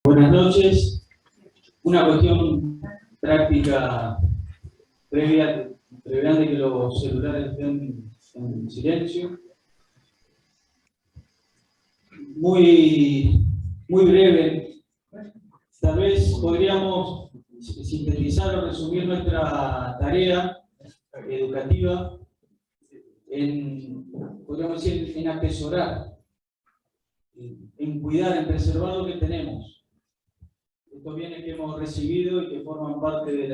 Buenas noches. Una cuestión práctica previa de que los celulares estén en silencio. Muy breve. Tal vez podríamos sintetizar o resumir nuestra tarea educativa podríamos decir, en atesorar, en cuidar, en preservar lo que tenemos. Estos bienes que hemos recibido y que forman parte de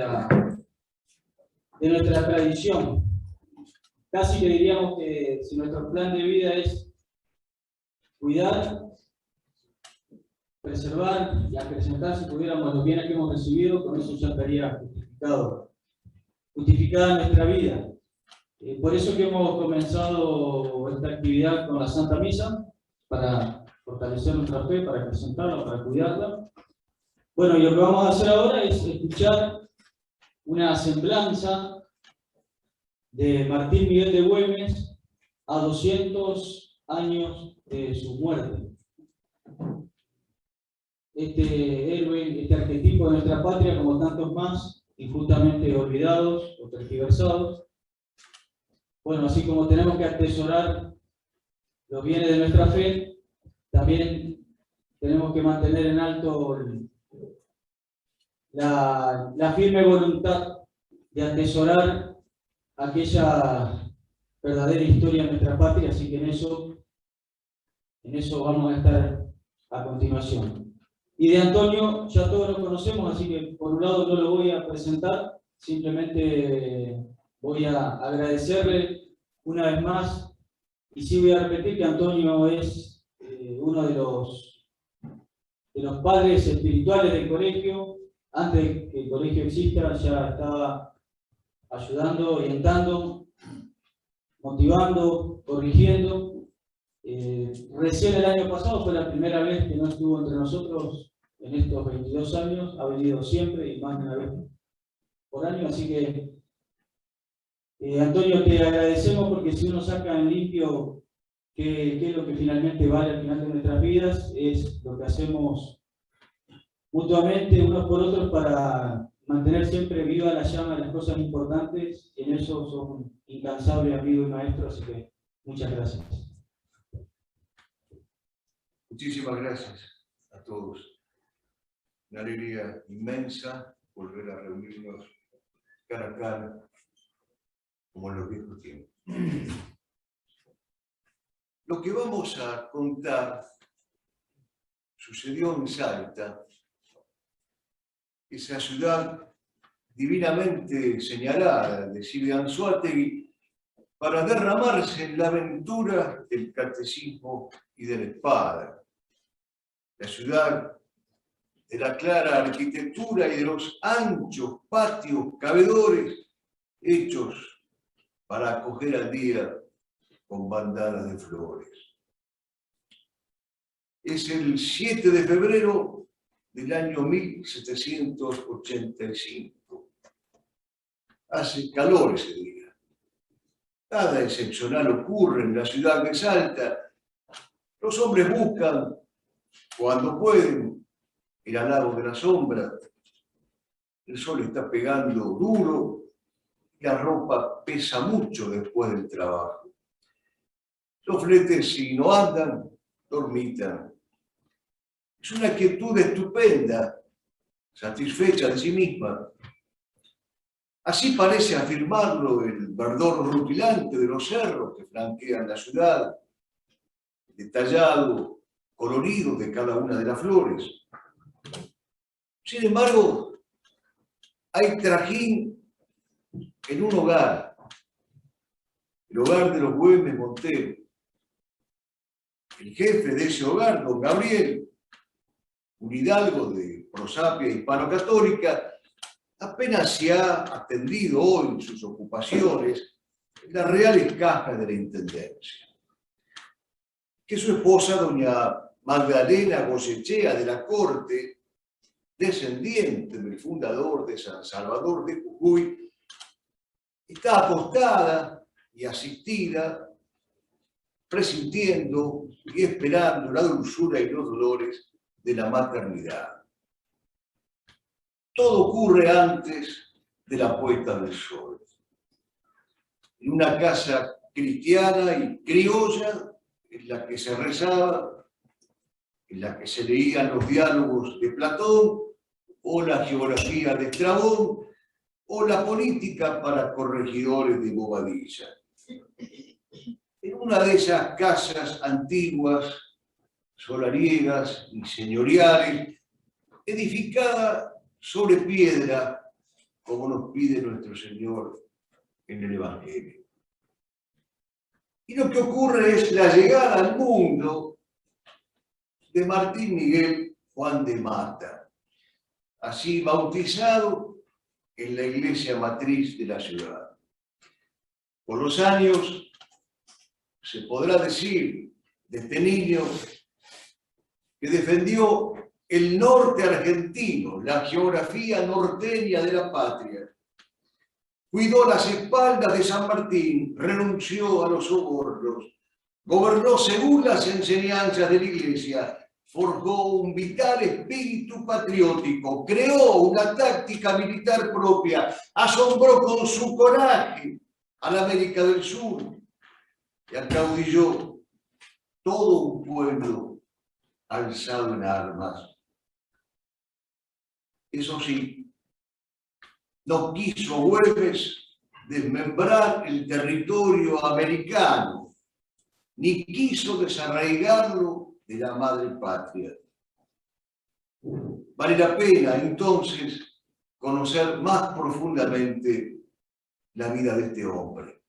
nuestra tradición. Casi que diríamos que si nuestro plan de vida es cuidar, preservar y acrecentar, si pudiéramos, los bienes que hemos recibido, con eso ya estaría justificada nuestra vida. Por eso que hemos comenzado esta actividad con la Santa Misa, para fortalecer nuestra fe, para acrecentarla, para cuidarla. Bueno, y lo que vamos a hacer ahora es escuchar una semblanza de Martín Miguel de Güemes a 200 años de su muerte. Este héroe, este arquetipo de nuestra patria, como tantos más, injustamente olvidados o tergiversados. Bueno, así como tenemos que atesorar los bienes de nuestra fe, también tenemos que mantener en alto la firme voluntad de atesorar aquella verdadera historia de nuestra patria, así que en eso vamos a estar a continuación. Y de Antonio ya todos lo conocemos, así que por un lado no lo voy a presentar, simplemente voy a agradecerle una vez más, y sí voy a repetir que Antonio es uno de los padres espirituales del colegio. Antes de que el colegio exista, ya estaba ayudando, orientando, motivando, corrigiendo. Recién el año pasado fue la primera vez que no estuvo entre nosotros en estos 22 años, ha venido siempre y más de una vez por año, así que Antonio, te agradecemos porque si uno saca en limpio qué es lo que finalmente vale al final de nuestras vidas, es lo que hacemos mutuamente unos por otros para mantener siempre viva la llama de las cosas importantes, y en eso sos un incansable amigo y maestro, así que muchas gracias. Muchísimas gracias a todos. Una alegría inmensa volver a reunirnos cara a cara, como en los viejos tiempos. Lo que vamos a contar sucedió en Salta, esa ciudad divinamente señalada de Silvia Anzoátegui para derramarse en la aventura del catecismo y de la espada. La ciudad de la clara arquitectura y de los anchos patios cabedores hechos para acoger al día con bandadas de flores. Es el 7 de febrero del año 1785. Hace calor ese día. Nada excepcional ocurre en la ciudad de Salta. Los hombres buscan, cuando pueden, el halago de la sombra. El sol está pegando duro y la ropa pesa mucho después del trabajo. Los fletes, si no andan, dormitan. Es una quietud estupenda, satisfecha de sí misma. Así parece afirmarlo el verdor rutilante de los cerros que flanquean la ciudad, detallado, colorido de cada una de las flores. Sin embargo, hay trajín en un hogar, el hogar de los Güemes Montero. El jefe de ese hogar, don Gabriel, un hidalgo de prosapia hispano-católica, apenas se ha atendido hoy sus ocupaciones en las reales cajas de la intendencia. Que su esposa, doña Magdalena Goyechea de la Corte, descendiente del fundador de San Salvador de Jujuy, está acostada y asistida, presintiendo y esperando la dulzura y los dolores de la maternidad. todo ocurre antes de la puesta del sol. En una casa cristiana y criolla, en la que se rezaba, en la que se leían los diálogos de Platón, o la geografía de Estrabón, o la política para corregidores de Bobadilla. En una de esas casas antiguas, solariegas y señoriales, edificada sobre piedra, como nos pide nuestro Señor en el Evangelio. Y lo que ocurre es la llegada al mundo de Martín Miguel Juan de Mata, así bautizado en la iglesia matriz de la ciudad. Por los años, se podrá decir de este niño que defendió el norte argentino, la geografía norteña de la patria. Cuidó las espaldas de San Martín, renunció a los sobornos, gobernó según las enseñanzas de la Iglesia, forjó un vital espíritu patriótico, creó una táctica militar propia, asombró con su coraje a la América del Sur y acaudilló todo un pueblo alzado en armas. Eso sí, no quiso Güemes desmembrar el territorio americano, ni quiso desarraigarlo de la madre patria. Vale la pena entonces conocer más profundamente la vida de este hombre.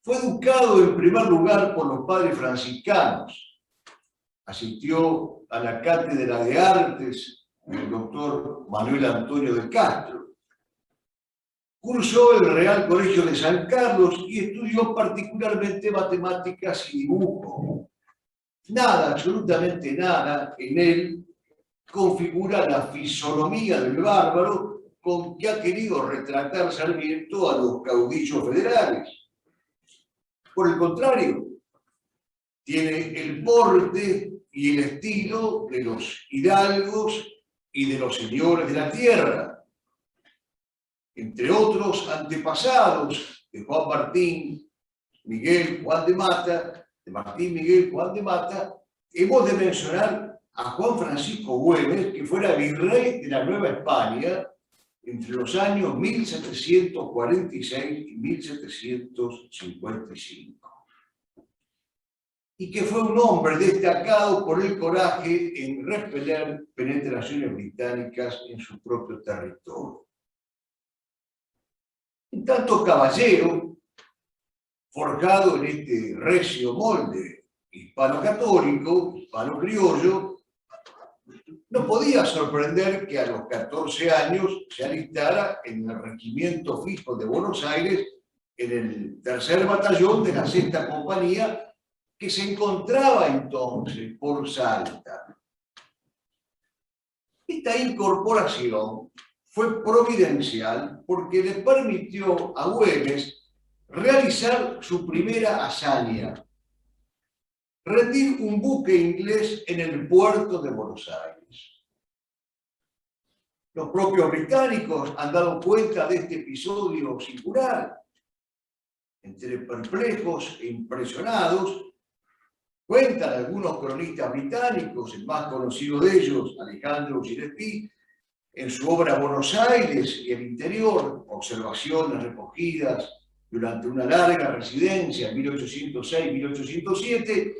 Fue educado en primer lugar por los padres franciscanos. Asistió a la cátedra de artes del doctor Manuel Antonio de Castro. Cursó el Real Colegio de San Carlos y estudió particularmente matemáticas y dibujo. Nada, absolutamente nada, en él configura la fisonomía del bárbaro con que ha querido retratar Sarmiento a los caudillos federales. Por el contrario, tiene el porte y el estilo de los hidalgos y de los señores de la tierra. Entre otros antepasados de Juan Martín Miguel Juan de Mata, hemos de mencionar a Juan Francisco Güemes, que fuera virrey de la Nueva España entre los años 1746 y 1755. Y que fue un hombre destacado por el coraje en repeler penetraciones británicas en su propio territorio. En tanto caballero, forjado en este recio molde hispano-católico, hispano-criollo, no podía sorprender que a los 14 años se alistara en el regimiento fijo de Buenos Aires, en el 3er batallón de la 6ª compañía, que se encontraba entonces por Salta. Esta incorporación fue providencial porque le permitió a Güemes realizar su primera hazaña: rendir un buque inglés en el puerto de Buenos Aires. Los propios británicos han dado cuenta de este episodio singular. Entre perplejos e impresionados, cuentan algunos cronistas británicos, el más conocido de ellos, Alejandro Gillespie, en su obra Buenos Aires y el interior, observaciones recogidas durante una larga residencia en 1806-1807,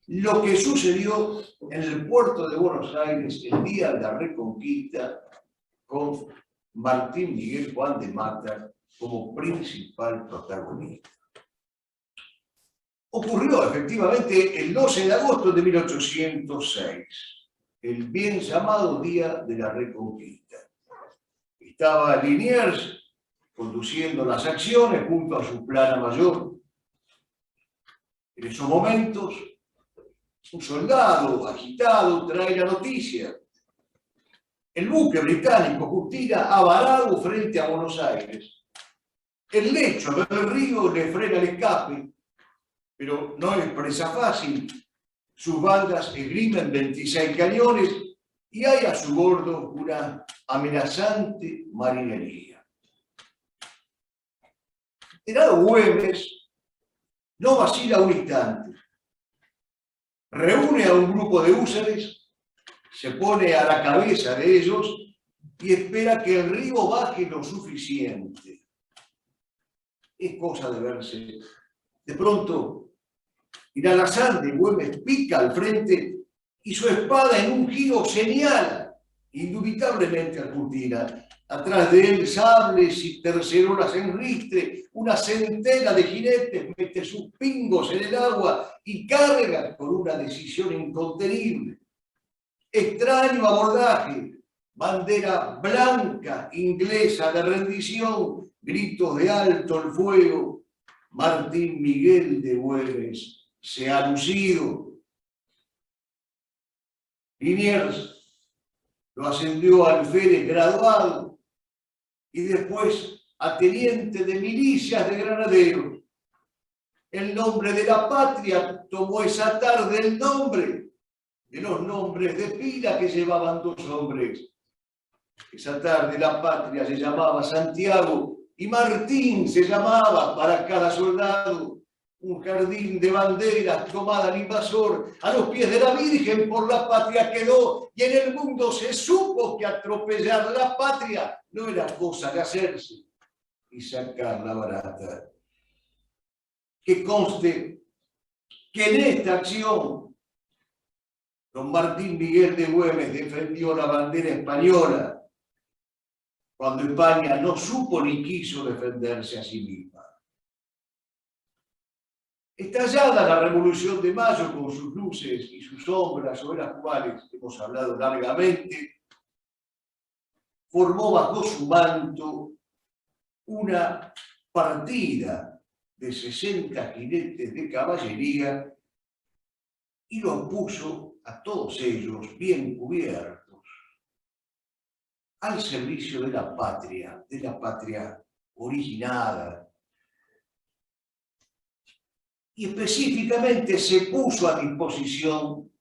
lo que sucedió en el puerto de Buenos Aires el día de la Reconquista, con Martín Miguel Juan de Mata como principal protagonista. Ocurrió efectivamente el 12 de agosto de 1806, el bien llamado Día de la Reconquista. Estaba Liniers conduciendo las acciones junto a su plana mayor. En esos momentos, un soldado agitado trae la noticia: el buque británico Justina ha varado frente a Buenos Aires. El lecho del río le frena el escape, pero no es presa fácil. Sus bandas esgrimen 26 cañones y hay a su bordo una amenazante marinería. General Güemes no vacila un instante. Reúne a un grupo de húsares, se pone a la cabeza de ellos y espera que el río baje lo suficiente. Es cosa de verse. De pronto, inalazante, Güemes pica al frente y su espada en un giro señala, indubitablemente Argentina. Atrás de él, sables y tercerolas en ristre, una centena de jinetes mete sus pingos en el agua y carga con una decisión incontenible. Extraño abordaje, bandera blanca inglesa de rendición, gritos de alto el fuego. Martín Miguel de Güemes se ha lucido. Liniers lo ascendió a alférez graduado y después a teniente de milicias de granaderos. El nombre de la patria tomó esa tarde el nombre de los nombres de pila que llevaban dos hombres. Esa tarde la patria se llamaba Santiago y Martín se llamaba para cada soldado. Un jardín de banderas tomada al invasor, a los pies de la Virgen por la patria quedó, y en el mundo se supo que atropellar la patria no era cosa de hacerse y sacarla barata. Que conste que en esta acción don Martín Miguel de Güemes defendió la bandera española cuando España no supo ni quiso defenderse a sí misma. Estallada la Revolución de Mayo con sus luces y sus sombras sobre las cuales hemos hablado largamente, formó bajo su manto una partida de 60 jinetes de caballería y los puso a todos ellos bien cubiertos al servicio de la patria originada. Y específicamente se puso a disposición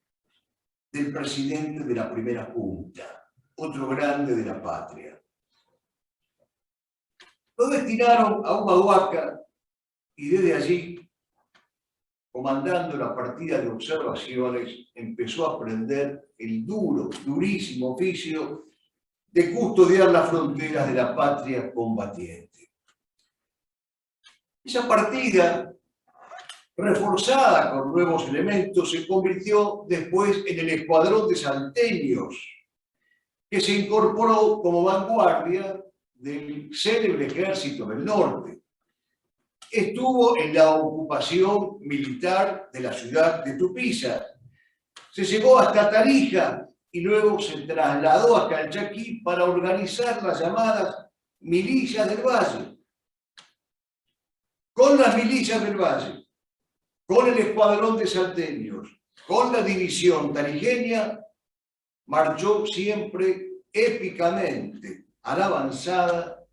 del presidente de la primera junta, otro grande de la patria. Lo destinaron a Humahuaca y desde allí, comandando la partida de observaciones, empezó a aprender el durísimo oficio de custodiar las fronteras de la patria combatiente. Esa partida, reforzada con nuevos elementos, se convirtió después en el escuadrón de salteños, que se incorporó como vanguardia del célebre Ejército del Norte. Estuvo en la ocupación militar de la ciudad de Tupiza, se llegó hasta Tarija y luego se trasladó a Calchaquí para organizar las llamadas milicias del Valle. Con las milicias del Valle, con el escuadrón de salteños, con la división tarijeña, marchó siempre épicamente a la avanzada,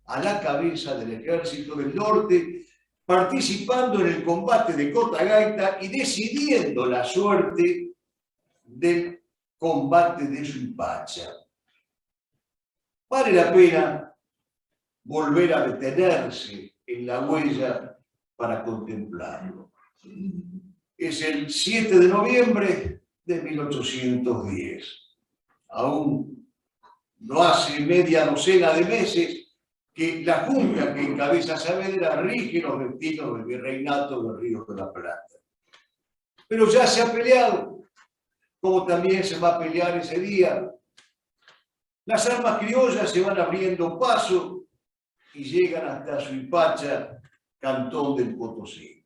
a la cabeza del Ejército del Norte, participando en el combate de Cotagaita y decidiendo la suerte del combate de Suipacha. Vale la pena volver a detenerse en la huella para contemplarlo. Es el 7 de noviembre de 1810. Aún no hace media docena de meses que la junta que encabeza Saavedra rige los destinos del virreinato del Río de la Plata. Pero ya se ha peleado, como también se va a pelear ese día. Las armas criollas se van abriendo paso y llegan hasta Suipacha, cantón del Potosí.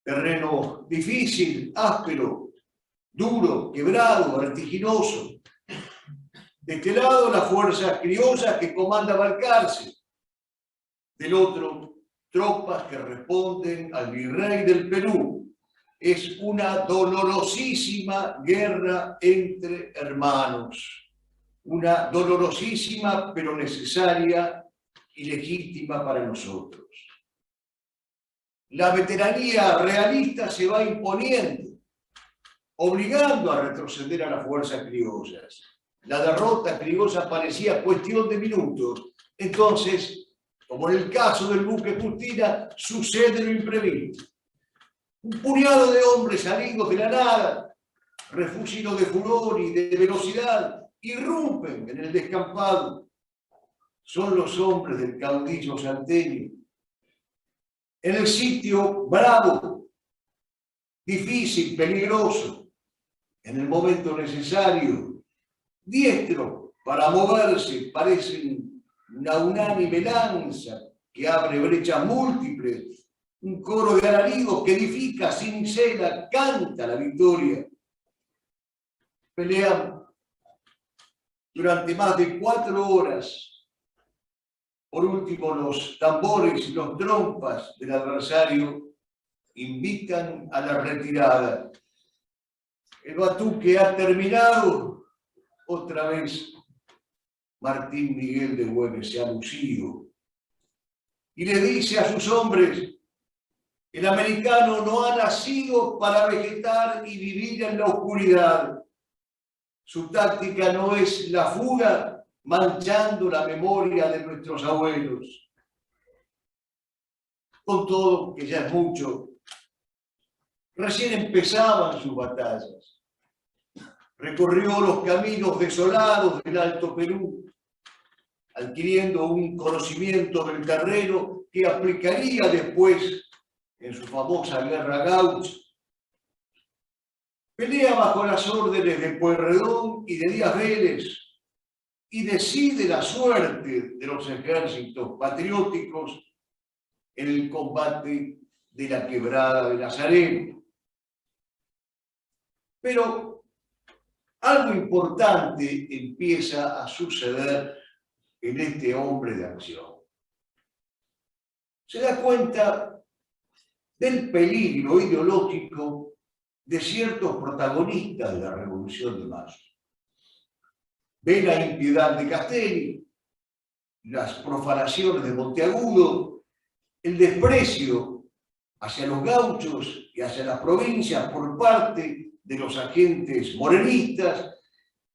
Terreno difícil, áspero, duro, quebrado, vertiginoso. De este lado, las fuerzas criollas que comanda Balcarce. Del otro, tropas que responden al virrey del Perú. Es una dolorosísima guerra entre hermanos. Una dolorosísima pero necesaria y legítima para nosotros. La veteranía realista se va imponiendo. obligando a retroceder a las fuerzas criollas. La derrota criolla parecía cuestión de minutos. Entonces, como en el caso del buque Justina, sucede lo imprevisto. Un puñado de hombres salidos de la nada, refugios de furor y de velocidad, irrumpen en el descampado. Son los hombres del caudillo salteño. En el sitio bravo, difícil, peligroso, en el momento necesario, diestro para moverse, parecen una unánime lanza que abre brechas múltiples, un coro de alaridos que edifica, cincela, canta la victoria. Peleamos durante más de 4 horas. Por último, los tambores y los trompas del adversario invitan a la retirada. El batuque ha terminado. Otra vez, Martín Miguel de Güemes se ha lucido y le dice a sus hombres: el americano no ha nacido para vegetar y vivir en la oscuridad. Su táctica no es la fuga, manchando la memoria de nuestros abuelos. Con todo, que ya es mucho, recién empezaban sus batallas. Recorrió los caminos desolados del Alto Perú, adquiriendo un conocimiento del terreno que aplicaría después en su famosa guerra gaucha. Pelea bajo las órdenes de Pueyrredón y de Díaz Vélez y decide la suerte de los ejércitos patrióticos en el combate de la Quebrada de Nazareno. Pero algo importante empieza a suceder en este hombre de acción. Se da cuenta del peligro ideológico de ciertos protagonistas de la Revolución de Mayo. Ve la impiedad de Castelli, las profanaciones de Monteagudo, el desprecio hacia los gauchos y hacia las provincias por parte de los agentes morenistas,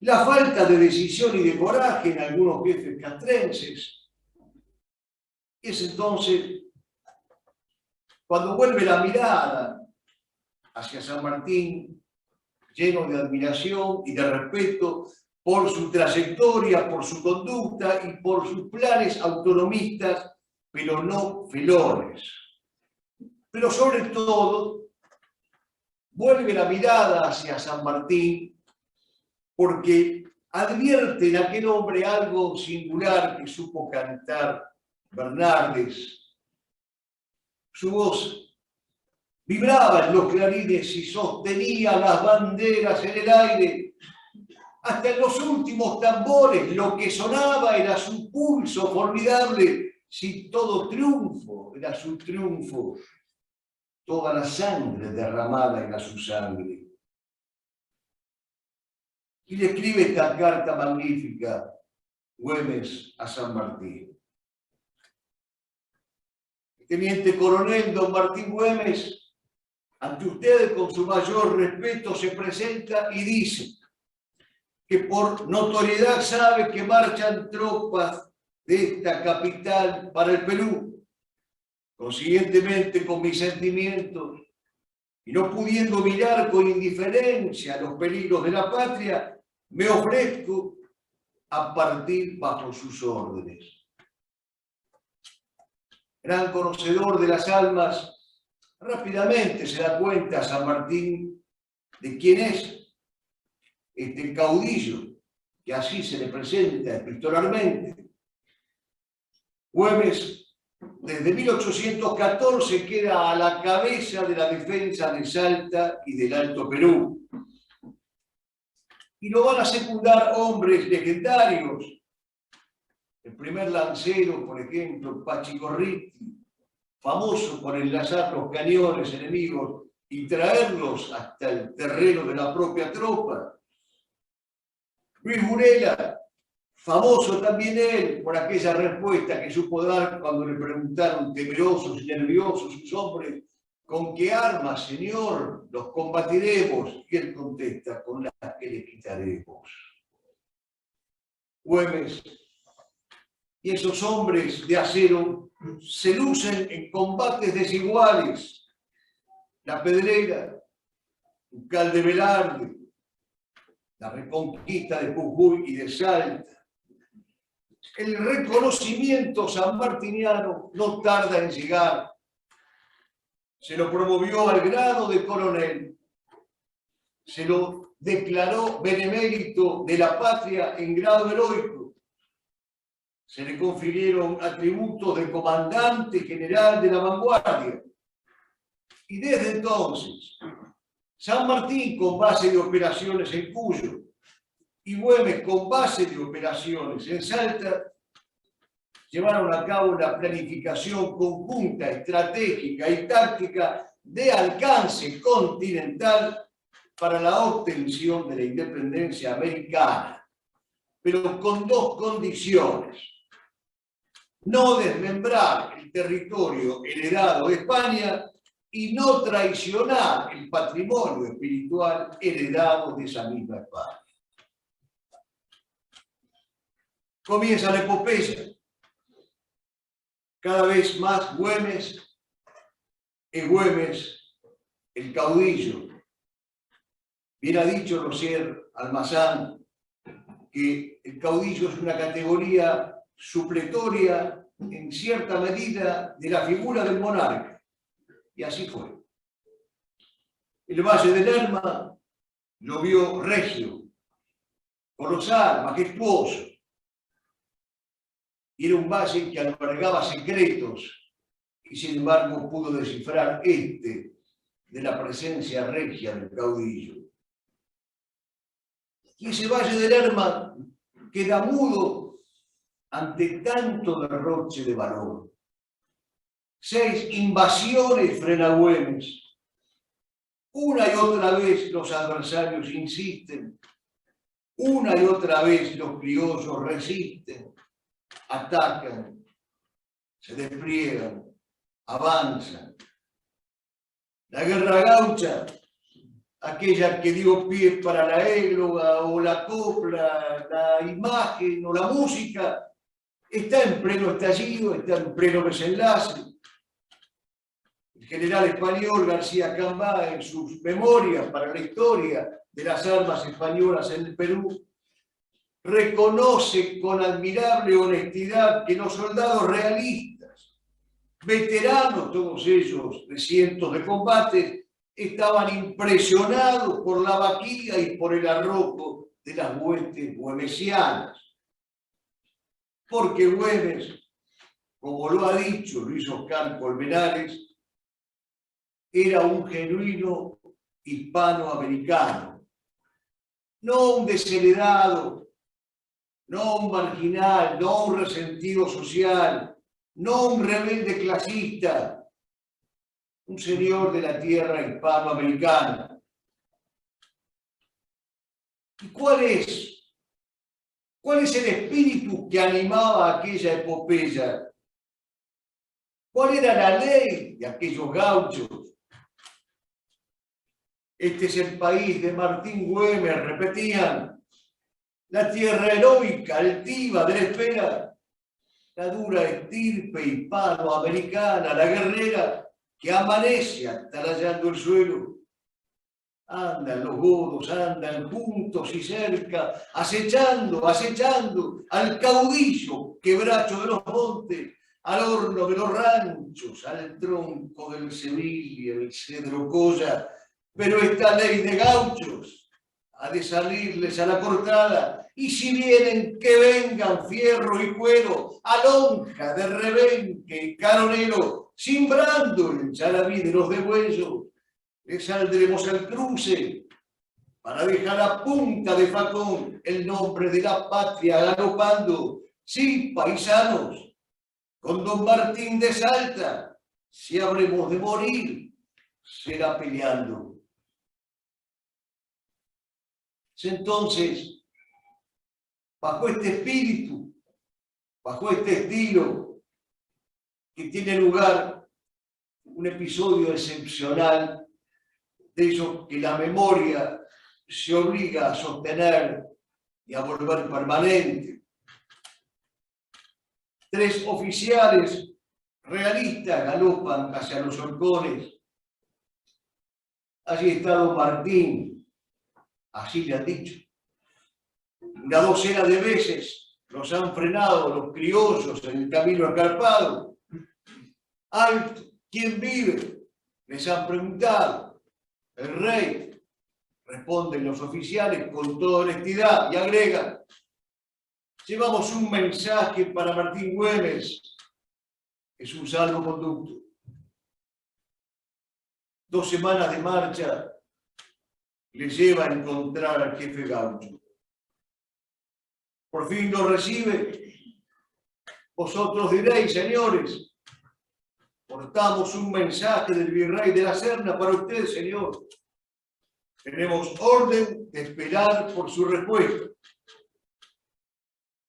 la falta de decisión y de coraje en algunos jefes castrenses. Es entonces cuando vuelve la mirada hacia San Martín, lleno de admiración y de respeto por su trayectoria, por su conducta y por sus planes autonomistas, pero no felones. Pero sobre todo, vuelve la mirada hacia San Martín porque advierte en aquel hombre algo singular que supo cantar Bernardes. Su voz vibraba en los clarines y sostenía las banderas en el aire. Hasta en los últimos tambores lo que sonaba era su pulso formidable. Si todo triunfo era su triunfo, toda la sangre derramada era su sangre. Y le escribe esta carta magnífica, Güemes a San Martín. El teniente coronel don Martín Güemes, ante ustedes con su mayor respeto se presenta y dice que por notoriedad sabe que marchan tropas de esta capital para el Perú. Consiguientemente, con mis sentimientos, y no pudiendo mirar con indiferencia los peligros de la patria, me ofrezco a partir bajo sus órdenes. Gran conocedor de las almas, rápidamente se da cuenta San Martín de quién es este caudillo, que así se le presenta epistolarmente. Güemes, desde 1814, queda a la cabeza de la defensa de Salta y del Alto Perú. Y lo van a secundar hombres legendarios. El primer lancero, por ejemplo, Pachigorriti, famoso por enlazar los cañones enemigos y traerlos hasta el terreno de la propia tropa. Luis Burela, famoso también él por aquella respuesta que supo dar cuando le preguntaron temerosos y nerviosos sus hombres ¿con qué armas, Señor, los combatiremos? Y él contesta, con las que le quitaremos. Güemes y esos hombres de acero se lucen en combates desiguales. La Pedrera, Ducal de Velarde, la Reconquista de Jujuy y de Salta. El reconocimiento sanmartiniano no tarda en llegar. Se lo promovió al grado de coronel. Se lo declaró benemérito de la patria en grado heroico. Se le confirieron atributos de comandante general de la vanguardia. Y desde entonces, San Martín con base de operaciones en Cuyo y Güemes con base de operaciones en Salta, llevaron a cabo una planificación conjunta, estratégica y táctica de alcance continental para la obtención de la independencia americana, pero con dos condiciones: no desmembrar el territorio heredado de España y no traicionar el patrimonio espiritual heredado de esa misma España. Comienza la epopeya. Cada vez más Güemes es Güemes el caudillo. Bien ha dicho Rosier Almazán que el caudillo es una categoría supletoria en cierta medida de la figura del monarca. Y así fue. El Valle del Lerma lo vio regio, colosal, majestuoso. Y era un valle que albergaba secretos y sin embargo pudo descifrar de la presencia regia del caudillo. Y ese Valle del Lerma queda mudo ante tanto derroche de valor. 6 invasiones frena Güemes. Una y otra vez los adversarios insisten. Una y otra vez los criollos resisten, atacan, se despliegan, avanzan. La guerra gaucha, aquella que dio pie para la égloga o la copla, la imagen o la música, está en pleno estallido, está en pleno desenlace. El general español García Cambá, en sus memorias para la historia de las armas españolas en el Perú, reconoce con admirable honestidad que los soldados realistas, veteranos todos ellos de cientos de combates, estaban impresionados por la vaquilla y por el arrojo de las huestes güemesianas. Porque Güemes, como lo ha dicho Luis Oscar Colmenares, era un genuino hispanoamericano, no un desheredado, no un marginal, no un resentido social, no un rebelde clasista, un señor de la tierra hispanoamericana. ¿Y cuál es el espíritu que animaba aquella epopeya? ¿Cuál era la ley de aquellos gauchos? Este es el país de Martín Güemes, repetían, la tierra heroica, altiva de la espera, la dura estirpe hispanoamericana, la guerrera que amanece atarallando el suelo. Andan los godos, andan juntos y cerca, acechando al caudillo quebracho de los montes, al horno de los ranchos, al tronco del Sevilla, el cedro colla. Pero esta ley de gauchos ha de salirles a la cortada, y si vienen, que vengan fierro y cuero, alonja de rebenque y caronero, simbrando el charaví de los degüellos. Le saldremos al cruce para dejar a punta de facón el nombre de la patria galopando. Sí, paisanos, con don Martín de Salta, si habremos de morir, será peleando. Entonces, bajo este espíritu, bajo este estilo que tiene lugar un episodio excepcional, de eso que la memoria se obliga a sostener y a volver permanente. 3 oficiales realistas galopan hacia los halcones. Allí está don Martín, así le han dicho. Una docena de veces los han frenado los criollos en el camino escarpado. Alto, ¿quién vive? Les han preguntado. El rey, responden los oficiales con toda honestidad y agregan: llevamos un mensaje para Martín Güemes. Es un salvoconducto. 2 semanas de marcha le lleva a encontrar al jefe gaucho. Por fin lo recibe. Vosotros diréis, señores, portamos un mensaje del virrey de la Serna para usted, señor. Tenemos orden de esperar por su respuesta.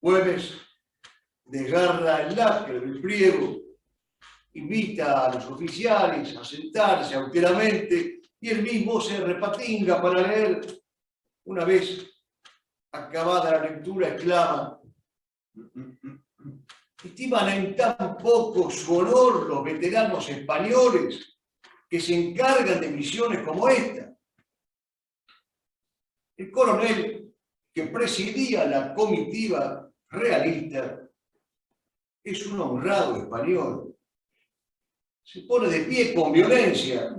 Güemes desgarra el lacre del pliego, invita a los oficiales a sentarse austeramente y él mismo se repatinga para leer. Una vez acabada la lectura, exclama: ¿estiman en tan poco su honor los veteranos españoles que se encargan de misiones como esta? El coronel que presidía la comitiva realista es un honrado español. Se pone de pie con violencia.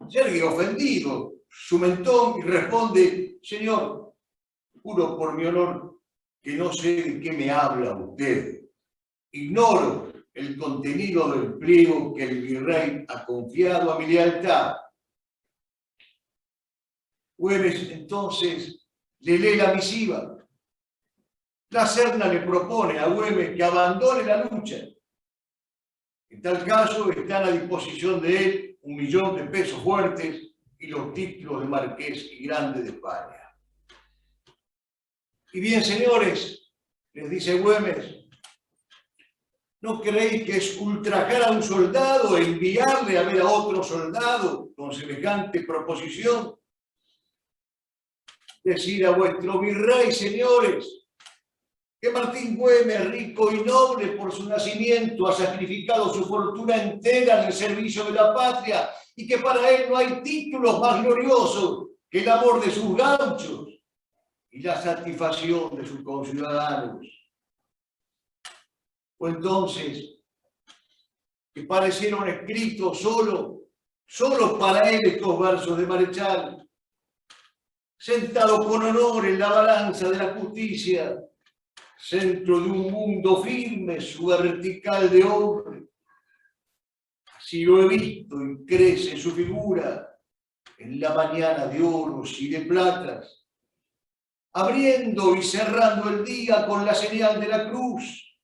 Se ergue ofendido su mentón y responde: señor, juro por mi honor que no sé de qué me habla usted. Ignoro el contenido del pliego que el virrey ha confiado a mi lealtad. Güemes entonces le lee la misiva. La Serna le propone a Güemes que abandone la lucha. En tal caso están a disposición de él 1.000.000 de pesos fuertes y los títulos de marqués y grande de España. Y bien, señores, les dice Güemes, ¿no creéis que es ultrajar a un soldado e enviarle a ver a otro soldado con semejante proposición? Decir a vuestro virrey, señores, que Martín Güemes, rico y noble por su nacimiento, ha sacrificado su fortuna entera en el servicio de la patria y que para él no hay títulos más gloriosos que el amor de sus gauchos y la satisfacción de sus conciudadanos. O entonces, que parecieron escritos solo para él estos versos de Marechal, sentado con honor en la balanza de la justicia, centro de un mundo firme, su vertical de hombre. Así lo he visto y crece su figura en la mañana de oros y de platas, abriendo y cerrando el día con la señal de la cruz.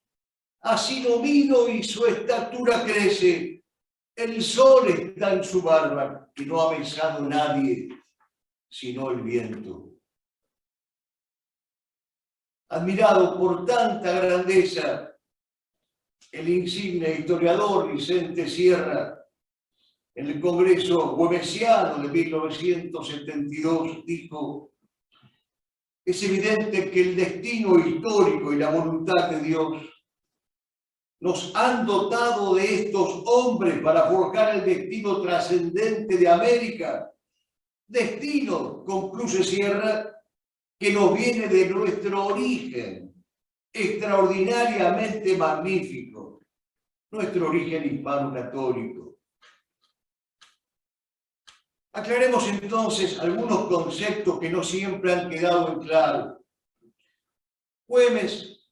Así lo miro y su estatura crece. El sol está en su barba, que no ha besado nadie, sino el viento. Admirado por tanta grandeza, el insigne historiador Vicente Sierra, en el Congreso Güemesiano de 1972, dijo: es evidente que el destino histórico y la voluntad de Dios nos han dotado de estos hombres para forjar el destino trascendente de América. Destino, concluye Sierra, que nos viene de nuestro origen, extraordinariamente magnífico, nuestro origen hispano-católico. Aclaremos entonces algunos conceptos que no siempre han quedado en claro. Güemes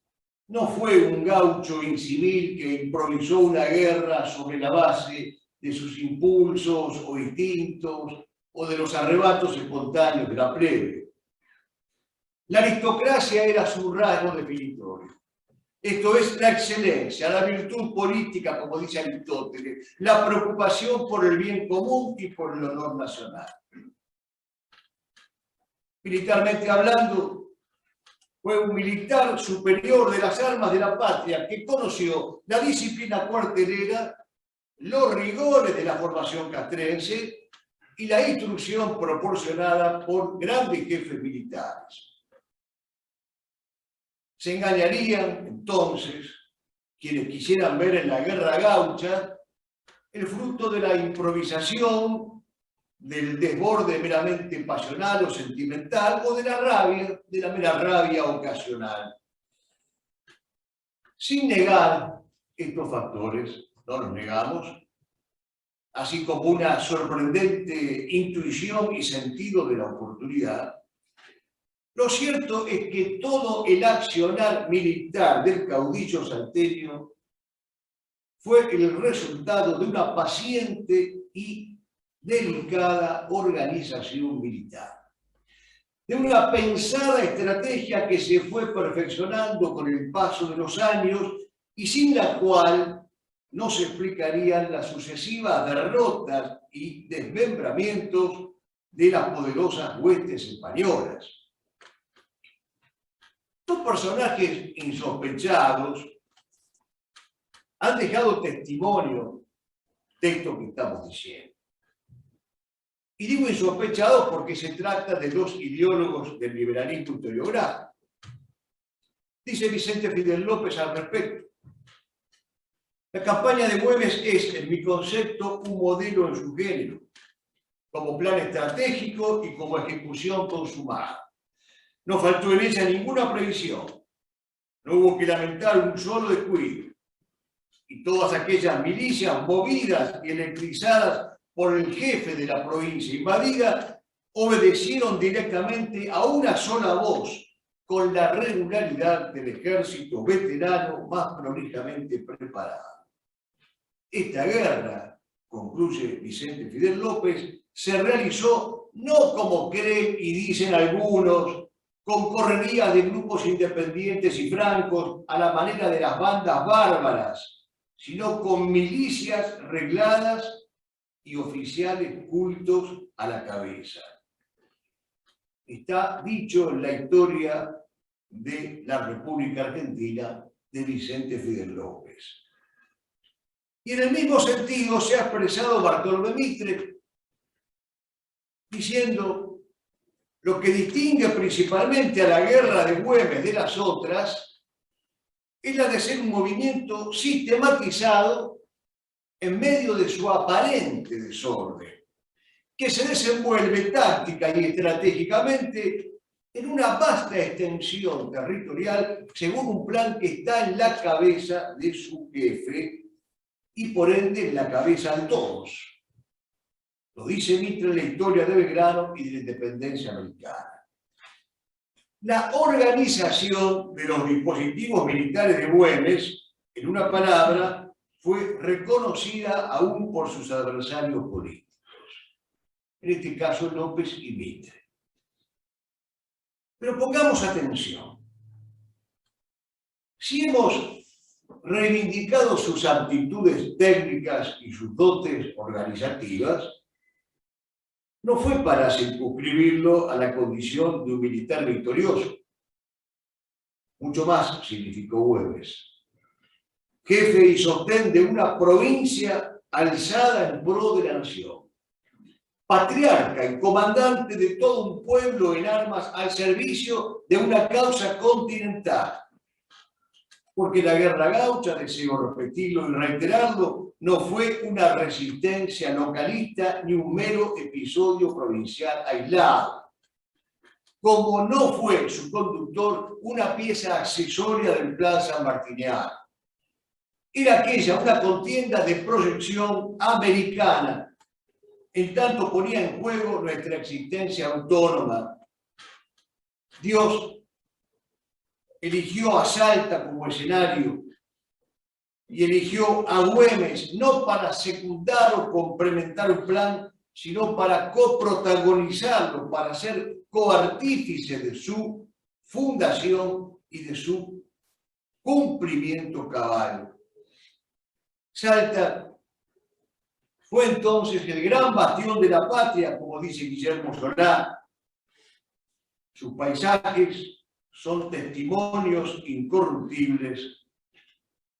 no fue un gaucho incivil que improvisó una guerra sobre la base de sus impulsos o instintos o de los arrebatos espontáneos de la plebe. La aristocracia era su rasgo definitorio. Esto es la excelencia, la virtud política, como dice Aristóteles, la preocupación por el bien común y por el honor nacional. Militarmente hablando, fue un militar superior de las armas de la patria que conoció la disciplina cuartelera, los rigores de la formación castrense y la instrucción proporcionada por grandes jefes militares. Se engañarían entonces quienes quisieran ver en la guerra gaucha el fruto de la improvisación, del desborde meramente pasional o sentimental, o de la rabia, de la mera rabia ocasional. Sin negar estos factores, no los negamos, así como una sorprendente intuición y sentido de la oportunidad, lo cierto es que todo el accionar militar del caudillo salteño fue el resultado de una paciente y delicada organización militar, de una pensada estrategia que se fue perfeccionando con el paso de los años y sin la cual no se explicarían las sucesivas derrotas y desmembramientos de las poderosas huestes españolas. Estos personajes insospechados han dejado testimonio de esto que estamos diciendo. Y digo insospechados porque se trata de dos ideólogos del liberalismo historiográfico. Dice Vicente Fidel López al respecto: la campaña de Güemes es, en mi concepto, un modelo en su género, como plan estratégico y como ejecución consumada. No faltó en ella ninguna previsión, no hubo que lamentar un solo descuido, y todas aquellas milicias movidas y electrizadas por el jefe de la provincia invadida obedecieron directamente a una sola voz, con la regularidad del ejército veterano más prolijamente preparado. Esta guerra, concluye Vicente Fidel López, se realizó no como creen y dicen algunos, con correrías de grupos independientes y francos a la manera de las bandas bárbaras, sino con milicias regladas y oficiales cultos a la cabeza. Está dicho en la historia de la República Argentina de Vicente Fidel López. Y en el mismo sentido se ha expresado Bartolomé Mitre, diciendo: lo que distingue principalmente a la guerra de Güemes de las otras es la de ser un movimiento sistematizado en medio de su aparente desorden, que se desenvuelve táctica y estratégicamente en una vasta extensión territorial según un plan que está en la cabeza de su jefe y por ende en la cabeza de todos. Lo dice Mitre en la historia de Belgrano y de la independencia americana. La organización de los dispositivos militares de Güemes, en una palabra, fue reconocida aún por sus adversarios políticos. En este caso, López y Mitre. Pero pongamos atención. Si hemos reivindicado sus aptitudes técnicas y sus dotes organizativas, no fue para circunscribirlo a la condición de un militar victorioso. Mucho más significó Güemes. Jefe y sostén de una provincia alzada en pro de la nación. Patriarca y comandante de todo un pueblo en armas al servicio de una causa continental. Porque la guerra gaucha, deseo repetirlo y reiterarlo, no fue una resistencia localista ni un mero episodio provincial aislado. Como no fue su conductor una pieza accesoria del plan sanmartiniano. Era aquella una contienda de proyección americana, en tanto ponía en juego nuestra existencia autónoma. Dios eligió a Salta como escenario y eligió a Güemes no para secundar o complementar un plan, sino para coprotagonizarlo, para ser coartífice de su fundación y de su cumplimiento cabal. Salta fue entonces el gran bastión de la patria, como dice Guillermo Solá. Sus paisajes son testimonios incorruptibles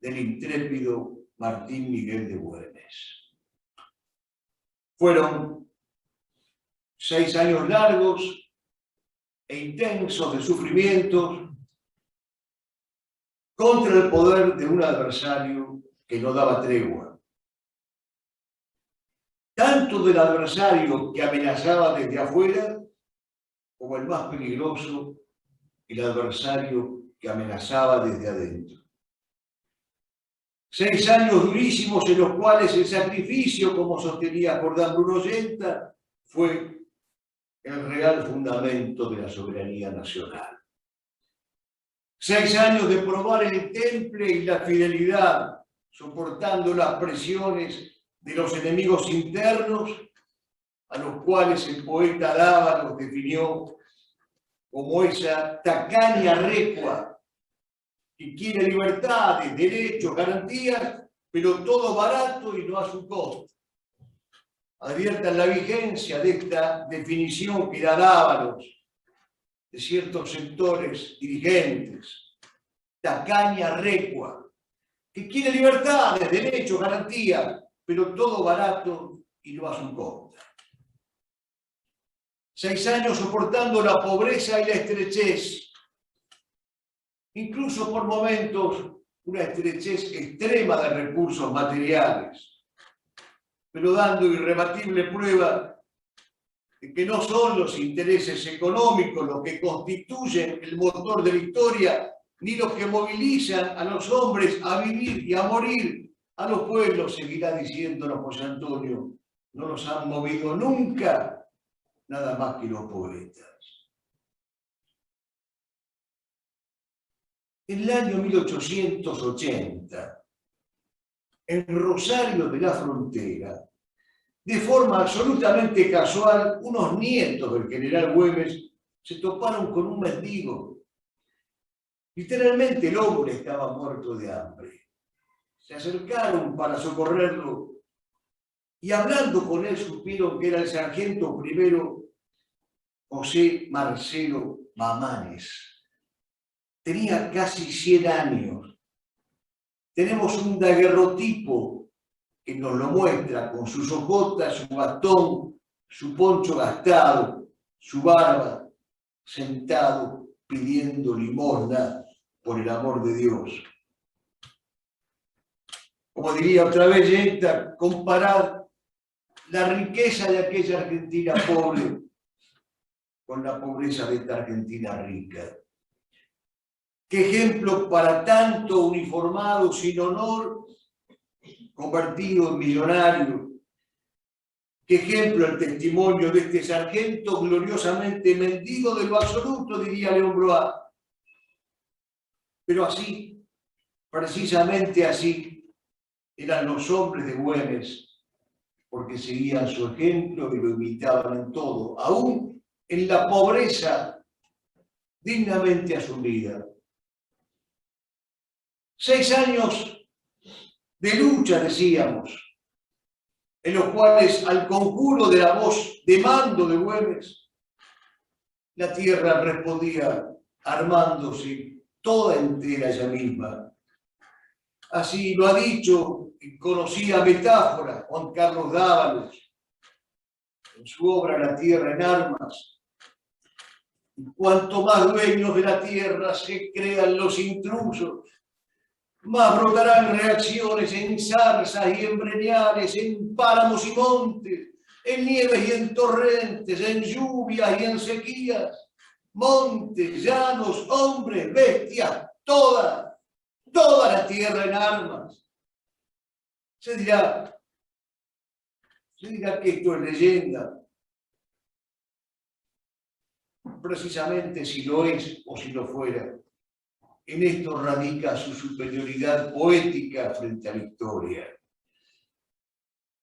del intrépido Martín Miguel de Güemes. Güemes. Fueron 6 años largos e intensos de sufrimientos contra el poder de un adversario que no daba tregua. Tanto del adversario que amenazaba desde afuera, como el más peligroso, el adversario que amenazaba desde adentro. 6 años durísimos en los cuales el sacrificio, como sostenía Jordán Bruno Yenta, fue el real fundamento de la soberanía nacional. 6 años de probar el temple y la fidelidad, soportando las presiones de los enemigos internos, a los cuales el poeta Dávalos definió como esa tacaña recua que quiere libertades, derechos, garantías, pero todo barato y no a su costo. Adviertan la vigencia de esta definición que da Dávalos de ciertos sectores dirigentes. Tacaña recua, que quiere libertades, derechos, garantías, pero todo barato y no a su costo. 6 años soportando la pobreza y la estrechez, incluso por momentos una estrechez extrema de recursos materiales, pero dando irrebatible prueba de que no son los intereses económicos los que constituyen el motor de la historia, ni los que movilizan a los hombres a vivir y a morir. A los pueblos, seguirá diciéndonos José Antonio, no los han movido nunca, nada más que los poetas. En el año 1880, en Rosario de la Frontera, de forma absolutamente casual, unos nietos del general Güemes se toparon con un mendigo. Literalmente el hombre estaba muerto de hambre. Se acercaron para socorrerlo y hablando con él supieron que era el sargento primero José Marcelo Mamanes. Tenía casi 100 años. Tenemos un daguerrotipo que nos lo muestra con sus ojotas, su bastón, su poncho gastado, su barba, sentado pidiendo limosna por el amor de Dios. Como diría otra vez Yenta, comparar la riqueza de aquella Argentina pobre con la pobreza de esta Argentina rica. Qué ejemplo para tanto uniformado sin honor, convertido en millonario. Qué ejemplo el testimonio de este sargento gloriosamente mendigo de lo absoluto, diría León Blois. Pero así, precisamente así, eran los hombres de Güemes, porque seguían su ejemplo y lo imitaban en todo, aún en la pobreza dignamente asumida. 6 años de lucha, decíamos, en los cuales al conjuro de la voz de mando de Güemes, la tierra respondía armándose toda entera ella misma. Así lo ha dicho y conocida metáfora Juan Carlos Dávalos en su obra La tierra en armas. Y cuanto más dueños de la tierra se crean los intrusos, más brotarán reacciones en zarzas y en breñales, en páramos y montes, en nieves y en torrentes, en lluvias y en sequías, montes, llanos, hombres, bestias, toda la tierra en armas. Se dirá que esto es leyenda. Precisamente si lo es o si lo fuera, en esto radica su superioridad poética frente a la historia.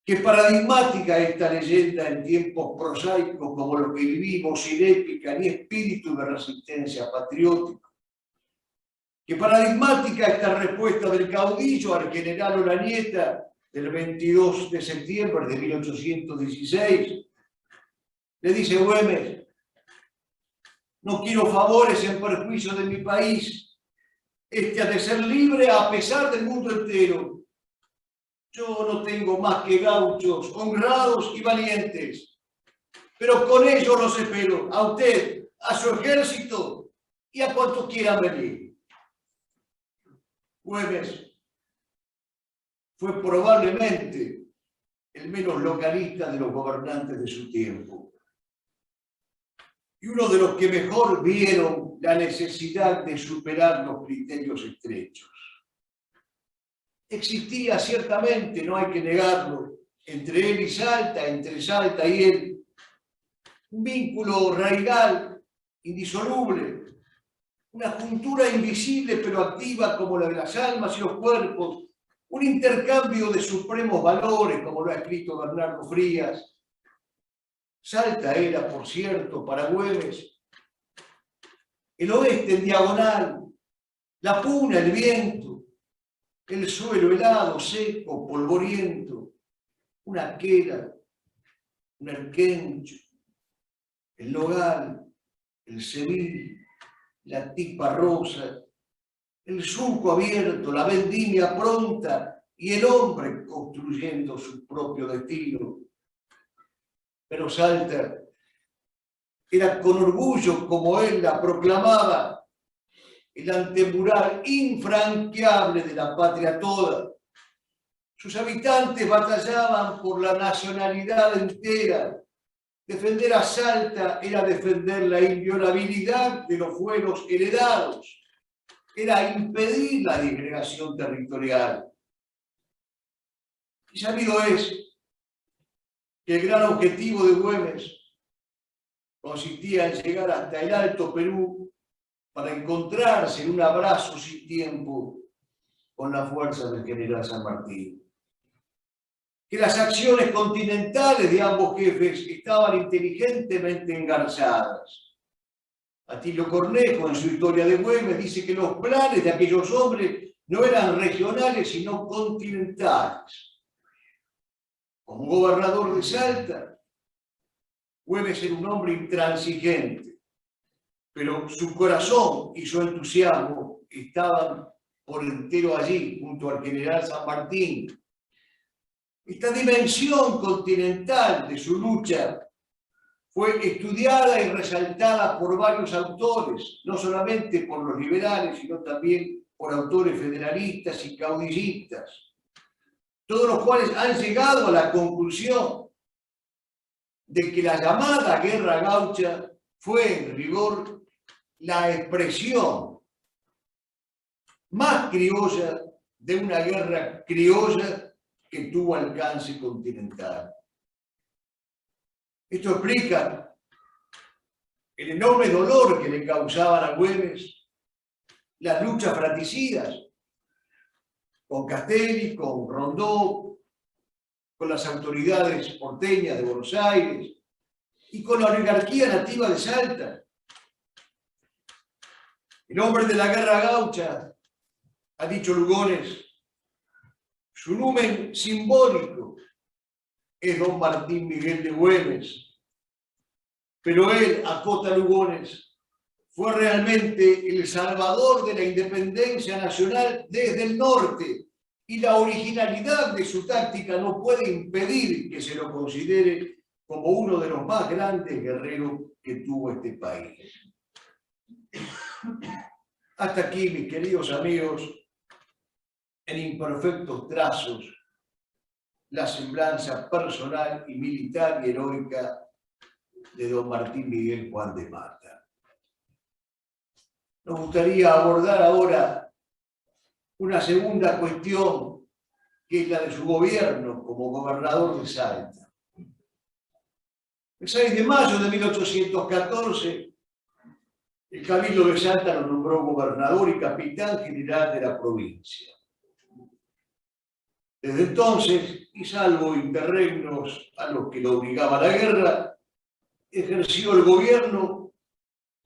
Qué paradigmática esta leyenda en tiempos prosaicos como los que vivimos, sin épica ni espíritu de resistencia patriótica. Qué paradigmática esta respuesta del caudillo al general Olañeta del 22 de septiembre de 1816. Le dice Güemes: no quiero favores en perjuicio de mi país. Este ha de ser libre a pesar del mundo entero. Yo no tengo más que gauchos, honrados y valientes, pero con ellos los espero, a usted, a su ejército y a cuantos quieran venir. Güemes fue probablemente el menos localista de los gobernantes de su tiempo y uno de los que mejor vieron la necesidad de superar los criterios estrechos. Existía ciertamente, no hay que negarlo, entre él y Salta, entre Salta y él, un vínculo radical, indisoluble, una juntura invisible pero activa como la de las almas y los cuerpos, un intercambio de supremos valores, como lo ha escrito Bernardo Frías. Salta era, por cierto, para Güemes, el oeste en diagonal, la puna, el viento, el suelo helado, seco, polvoriento, una quera, un erquencho, el nogal, el cebil, la tipa rosa, el surco abierto, la vendimia pronta y el hombre construyendo su propio destino. Pero Salta era con orgullo, como él la proclamaba, el antemural infranqueable de la patria toda. Sus habitantes batallaban por la nacionalidad entera. Defender a Salta era defender la inviolabilidad de los fueros heredados, era impedir la disgregación territorial. Y sabido es que el gran objetivo de Güemes consistía en llegar hasta el Alto Perú para encontrarse en un abrazo sin tiempo con la fuerza del general San Martín. Que las acciones continentales de ambos jefes estaban inteligentemente engarzadas. Atilio Cornejo, en su Historia de Güemes, dice que los planes de aquellos hombres no eran regionales, sino continentales. Como gobernador de Salta, Güemes era un hombre intransigente, pero su corazón y su entusiasmo estaban por entero allí, junto al general San Martín. Esta dimensión continental de su lucha fue estudiada y resaltada por varios autores, no solamente por los liberales, sino también por autores federalistas y caudillistas, todos los cuales han llegado a la conclusión de que la llamada guerra gaucha fue, en rigor, la expresión más criolla de una guerra criolla que tuvo alcance continental. Esto explica el enorme dolor que le causaban a Güemes las luchas fratricidas con Castelli, con Rondó, con las autoridades porteñas de Buenos Aires y con la oligarquía nativa de Salta. El hombre de la guerra gaucha, ha dicho Lugones, su numen simbólico es don Martín Miguel de Güemes, pero él, acota Lugones, fue realmente el salvador de la independencia nacional desde el norte, y la originalidad de su táctica no puede impedir que se lo considere como uno de los más grandes guerreros que tuvo este país. Hasta aquí, mis queridos amigos, en imperfectos trazos, la semblanza personal y militar y heroica de don Martín Miguel Juan de Mata. Nos gustaría abordar ahora una segunda cuestión, que es la de su gobierno como gobernador de Salta. El 6 de mayo de 1814, el Cabildo de Salta lo nombró gobernador y capitán general de la provincia. Desde entonces, y salvo interregnos a los que lo obligaba la guerra, ejerció el gobierno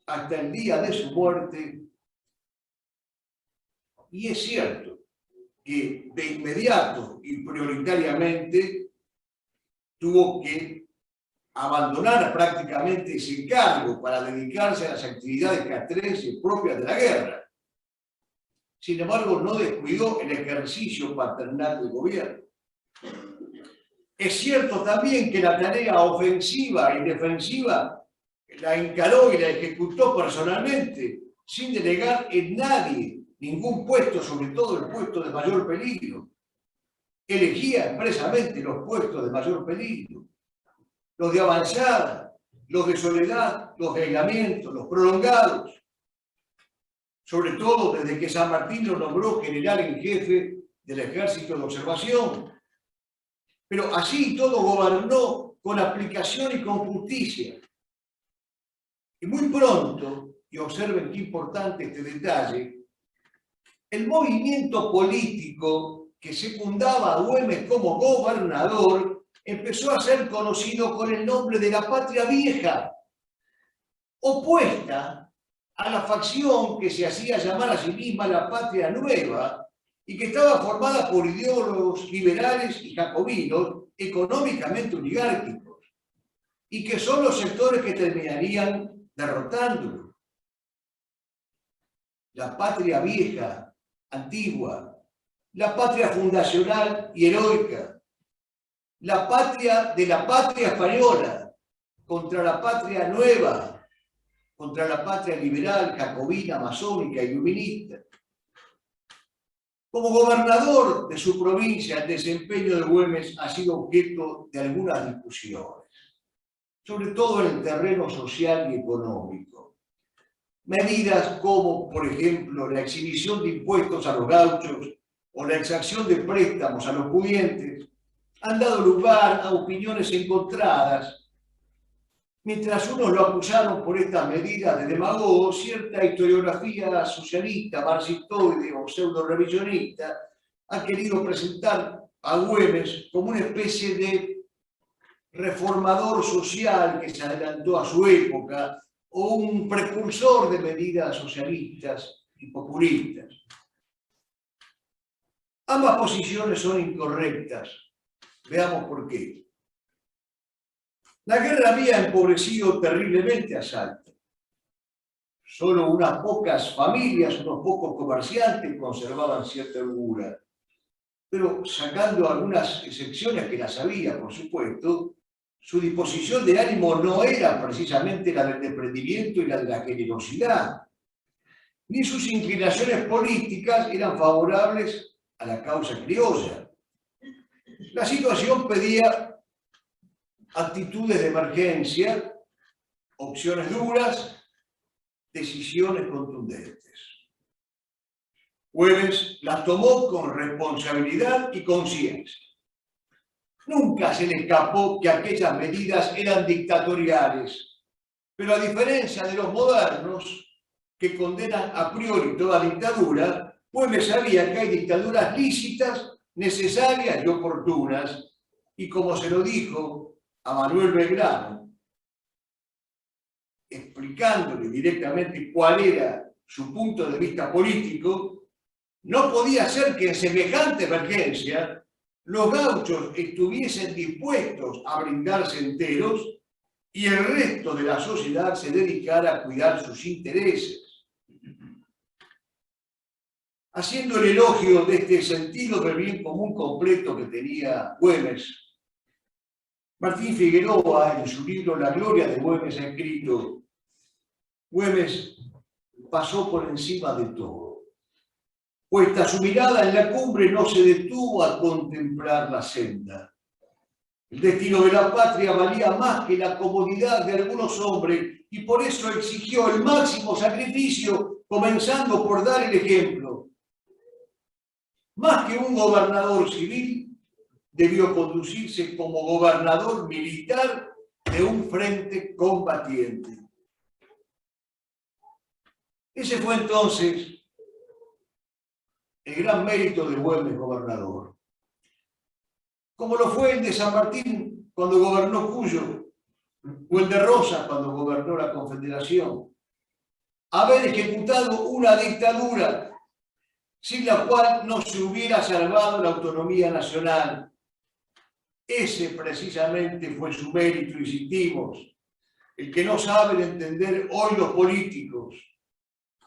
hasta el día de su muerte. Y es cierto que de inmediato y prioritariamente tuvo que abandonar prácticamente ese cargo para dedicarse a las actividades castrenses propias de la guerra. Sin embargo, no descuidó el ejercicio paternal del gobierno. Es cierto también que la tarea ofensiva y defensiva la encaró y la ejecutó personalmente, sin delegar en nadie ningún puesto, sobre todo el puesto de mayor peligro. Elegía expresamente los puestos de mayor peligro, los de avanzada, los de soledad, los de aislamiento, los prolongados. Sobre todo desde que San Martín lo nombró general en jefe del ejército de observación. Pero así todo gobernó con aplicación y con justicia. Y muy pronto, y observen qué importante este detalle, el movimiento político que secundaba a Güemes como gobernador empezó a ser conocido con el nombre de la Patria Vieja, opuesta a la facción que se hacía llamar a sí misma la Patria Nueva y que estaba formada por ideólogos liberales y jacobinos económicamente oligárquicos, y que son los sectores que terminarían derrotándolo. La patria vieja, antigua, la patria fundacional y heroica, la patria de la patria española contra la patria nueva, contra la patria liberal, jacobina, masónica y iluminista. Como gobernador de su provincia, el desempeño de Güemes ha sido objeto de algunas discusiones, sobre todo en el terreno social y económico. Medidas como, por ejemplo, la exhibición de impuestos a los gauchos o la exacción de préstamos a los pudientes han dado lugar a opiniones encontradas. Mientras unos lo acusaron por estas medidas de demagogo, cierta historiografía socialista, marxitoide o pseudo-revisionista ha querido presentar a Güemes como una especie de reformador social que se adelantó a su época o un precursor de medidas socialistas y populistas. Ambas posiciones son incorrectas. Veamos por qué. La guerra había empobrecido terriblemente a Salta. Solo unas pocas familias, unos pocos comerciantes conservaban cierta holgura. Pero sacando algunas excepciones que las había, por supuesto, su disposición de ánimo no era precisamente la del desprendimiento y la de la generosidad, ni sus inclinaciones políticas eran favorables a la causa criolla. La situación pedía actitudes de emergencia, opciones duras, decisiones contundentes. Güemes las tomó con responsabilidad y conciencia. Nunca se le escapó que aquellas medidas eran dictatoriales, pero a diferencia de los modernos, que condenan a priori toda dictadura, Güemes sabía que hay dictaduras lícitas, necesarias y oportunas, y como se lo dijo a Manuel Belgrano, explicándole directamente cuál era su punto de vista político, no podía ser que en semejante emergencia los gauchos estuviesen dispuestos a brindarse enteros y el resto de la sociedad se dedicara a cuidar sus intereses. Haciendo el elogio de este sentido del bien común completo que tenía Güemes, Martín Figueroa, en su libro La gloria de Güemes, ha escrito: Güemes pasó por encima de todo. Puesta su mirada en la cumbre, no se detuvo a contemplar la senda. El destino de la patria valía más que la comodidad de algunos hombres y por eso exigió el máximo sacrificio, comenzando por dar el ejemplo. Más que un gobernador civil, debió conducirse como gobernador militar de un frente combatiente. Ese fue entonces el gran mérito de Güemes gobernador. Como lo fue el de San Martín cuando gobernó Cuyo, o el de Rosas cuando gobernó la Confederación. Haber ejecutado una dictadura sin la cual no se hubiera salvado la autonomía nacional. Ese precisamente fue su mérito, insistimos, el que no saben entender hoy los políticos.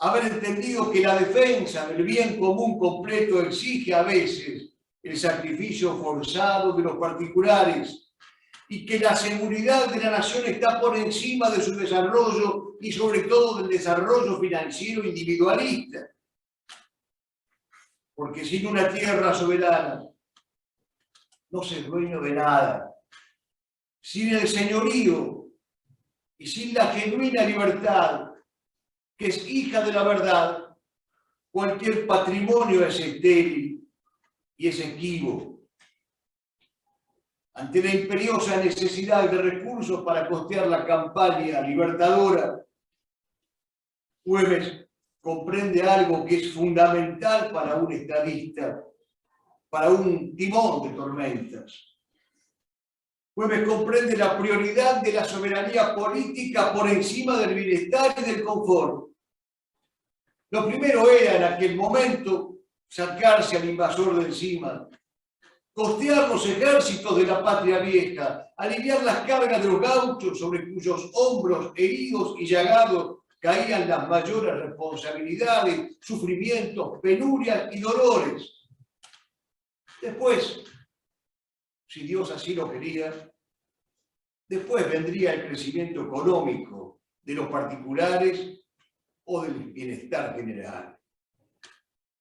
Haber entendido que la defensa del bien común completo exige a veces el sacrificio forzado de los particulares y que la seguridad de la nación está por encima de su desarrollo y sobre todo del desarrollo financiero individualista. Porque sin una tierra soberana no se es dueño de nada. Sin el señorío y sin la genuina libertad, que es hija de la verdad, cualquier patrimonio es estéril y es esquivo. Ante la imperiosa necesidad de recursos para costear la campaña libertadora, Güemes comprende algo que es fundamental para un estadista, para un timón de tormentas. Güemes comprende la prioridad de la soberanía política por encima del bienestar y del confort. Lo primero era en aquel momento sacarse al invasor de encima, costear los ejércitos de la patria vieja, aliviar las cargas de los gauchos sobre cuyos hombros heridos y llagados caían las mayores responsabilidades, sufrimientos, penurias y dolores. Después, si Dios así lo quería, después vendría el crecimiento económico de los particulares o del bienestar general.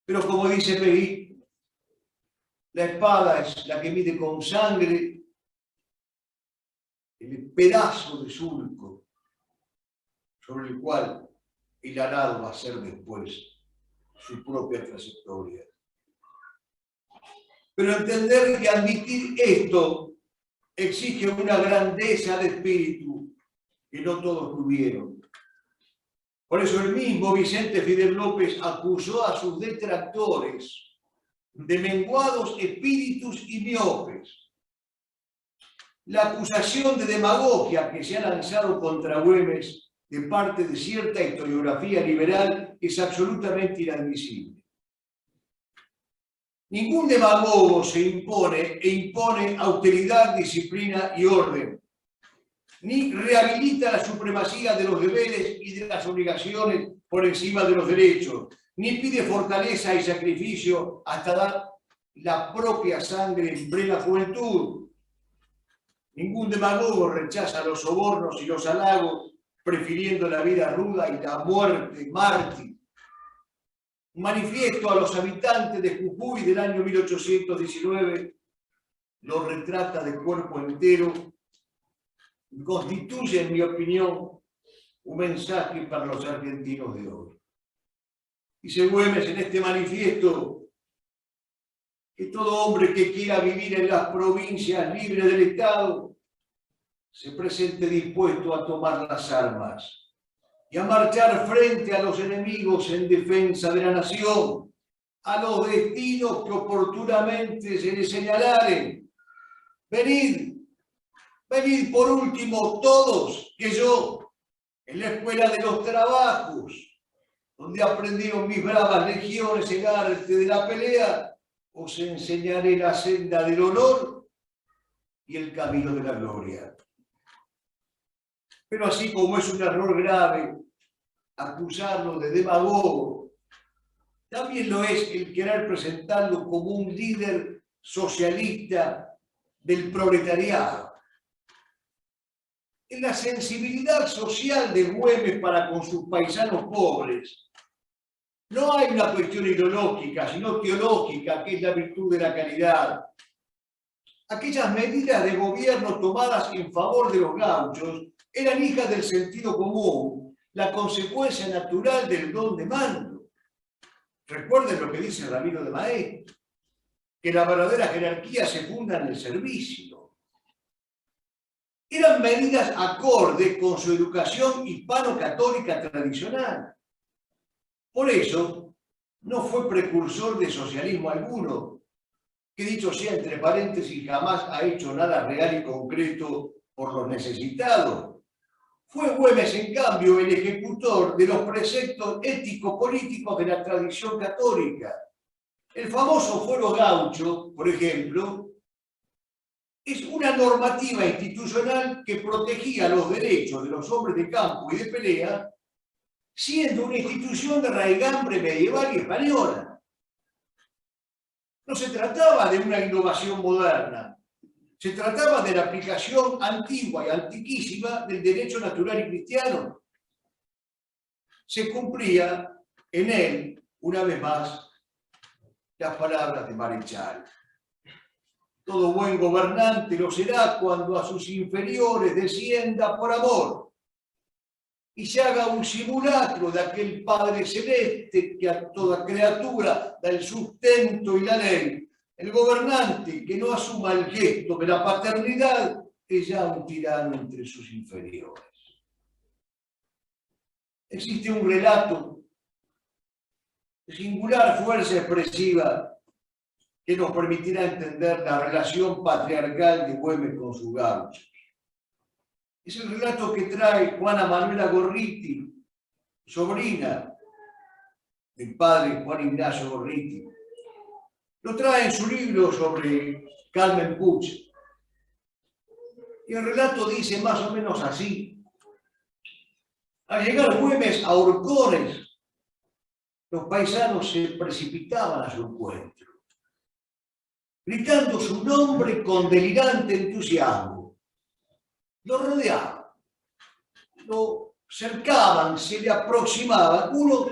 Pero como dice Peggy, la espada es la que mide con sangre el pedazo de surco sobre el cual el arado va a hacer después su propia trayectoria. Pero entender que admitir esto exige una grandeza de espíritu que no todos tuvieron. Por eso el mismo Vicente Fidel López acusó a sus detractores de menguados espíritus y miopes. La acusación de demagogia que se ha lanzado contra Güemes de parte de cierta historiografía liberal es absolutamente inadmisible. Ningún demagogo se impone e impone austeridad, disciplina y orden, ni rehabilita la supremacía de los deberes y de las obligaciones por encima de los derechos, ni pide fortaleza y sacrificio hasta dar la propia sangre en plena juventud. Ningún demagogo rechaza los sobornos y los halagos, prefiriendo la vida ruda y la muerte mártir. Un manifiesto a los habitantes de Jujuy del año 1819 lo retrata de cuerpo entero y constituye, en mi opinión, un mensaje para los argentinos de hoy. Dice Güemes en este manifiesto que todo hombre que quiera vivir en las provincias libres del Estado se presente dispuesto a tomar las armas y a marchar frente a los enemigos en defensa de la nación, a los destinos que oportunamente se les señalaren. Venid, venid por último todos, que yo, en la escuela de los trabajos, donde aprendieron mis bravas legiones el arte de la pelea, os enseñaré la senda del honor y el camino de la gloria. Pero así como es un error grave acusarlo de demagogo, también lo es el querer presentarlo como un líder socialista del proletariado. En la sensibilidad social de Güemes para con sus paisanos pobres, no hay una cuestión ideológica, sino teológica, que es la virtud de la caridad. Aquellas medidas de gobierno tomadas en favor de los gauchos eran hijas del sentido común, la consecuencia natural del don de mando. Recuerden lo que dice Ramiro de Maeztu, que la verdadera jerarquía se funda en el servicio. Eran medidas acordes con su educación hispano-católica tradicional. Por eso, no fue precursor de socialismo alguno, que dicho sea entre paréntesis, jamás ha hecho nada real y concreto por los necesitados. Fue Güemes, en cambio, el ejecutor de los preceptos ético-políticos de la tradición católica. El famoso fuero gaucho, por ejemplo, es una normativa institucional que protegía los derechos de los hombres de campo y de pelea, siendo una institución de raigambre medieval y española. No se trataba de una innovación moderna, se trataba de la aplicación antigua y antiquísima del derecho natural y cristiano. Se cumplía en él, una vez más, las palabras de Marechal. Todo buen gobernante lo será cuando a sus inferiores descienda por amor y se haga un simulacro de aquel Padre Celeste que a toda criatura da el sustento y la ley. El gobernante que no asuma el gesto de la paternidad es ya un tirano entre sus inferiores. Existe un relato de singular fuerza expresiva que nos permitirá entender la relación patriarcal de Güemes con sus gauchos. Es el relato que trae Juana Manuela Gorriti, sobrina del padre Juan Ignacio Gorriti. Lo trae en su libro sobre Carmen Puch. Y el relato dice más o menos así. Al llegar Güemes a Horcones, los paisanos se precipitaban a su encuentro, gritando su nombre con delirante entusiasmo. Lo rodeaban, lo cercaban, se le aproximaban, unos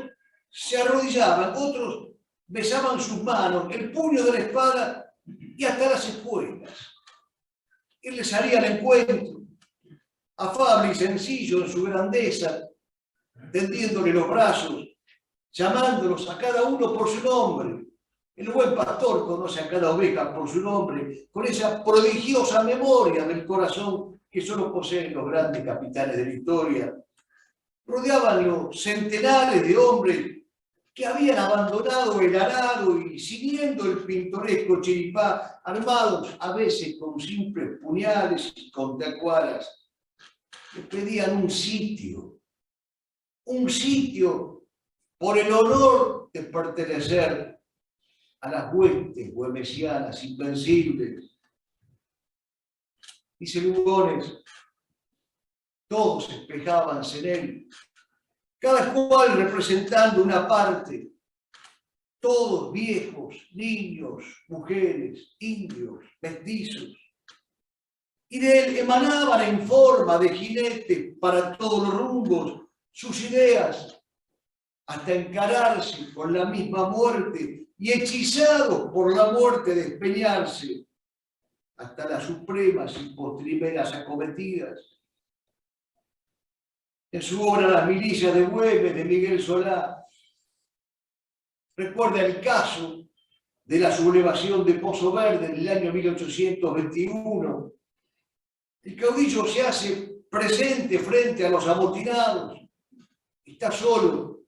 se arrodillaban, otros besaban sus manos, el puño de la espada y hasta las espuelas. Él les salía al encuentro, afable y sencillo en su grandeza, tendiéndole los brazos, llamándolos a cada uno por su nombre. El buen pastor conoce a cada oveja por su nombre, con esa prodigiosa memoria del corazón que solo poseen los grandes capitanes de la historia. Rodeaban los centenares de hombres que habían abandonado el arado y siguiendo el pintoresco chiripá, armados a veces con simples puñales y con tacuaras. Le pedían un sitio por el honor de pertenecer a las huestes güemesianas invencibles. Dice Lugones, todos espejábanse en él, cada cual representando una parte, todos viejos, niños, mujeres, indios, mestizos, y de él emanaban en forma de jinetes para todos los rumbos sus ideas, hasta encararse con la misma muerte y hechizados por la muerte despeñarse hasta las supremas y postrimeras acometidas. En su obra Las milicias de Güemes, de Miguel Solá, recuerda el caso de la sublevación de Pozo Verde en el año 1821. El caudillo se hace presente frente a los amotinados, está solo,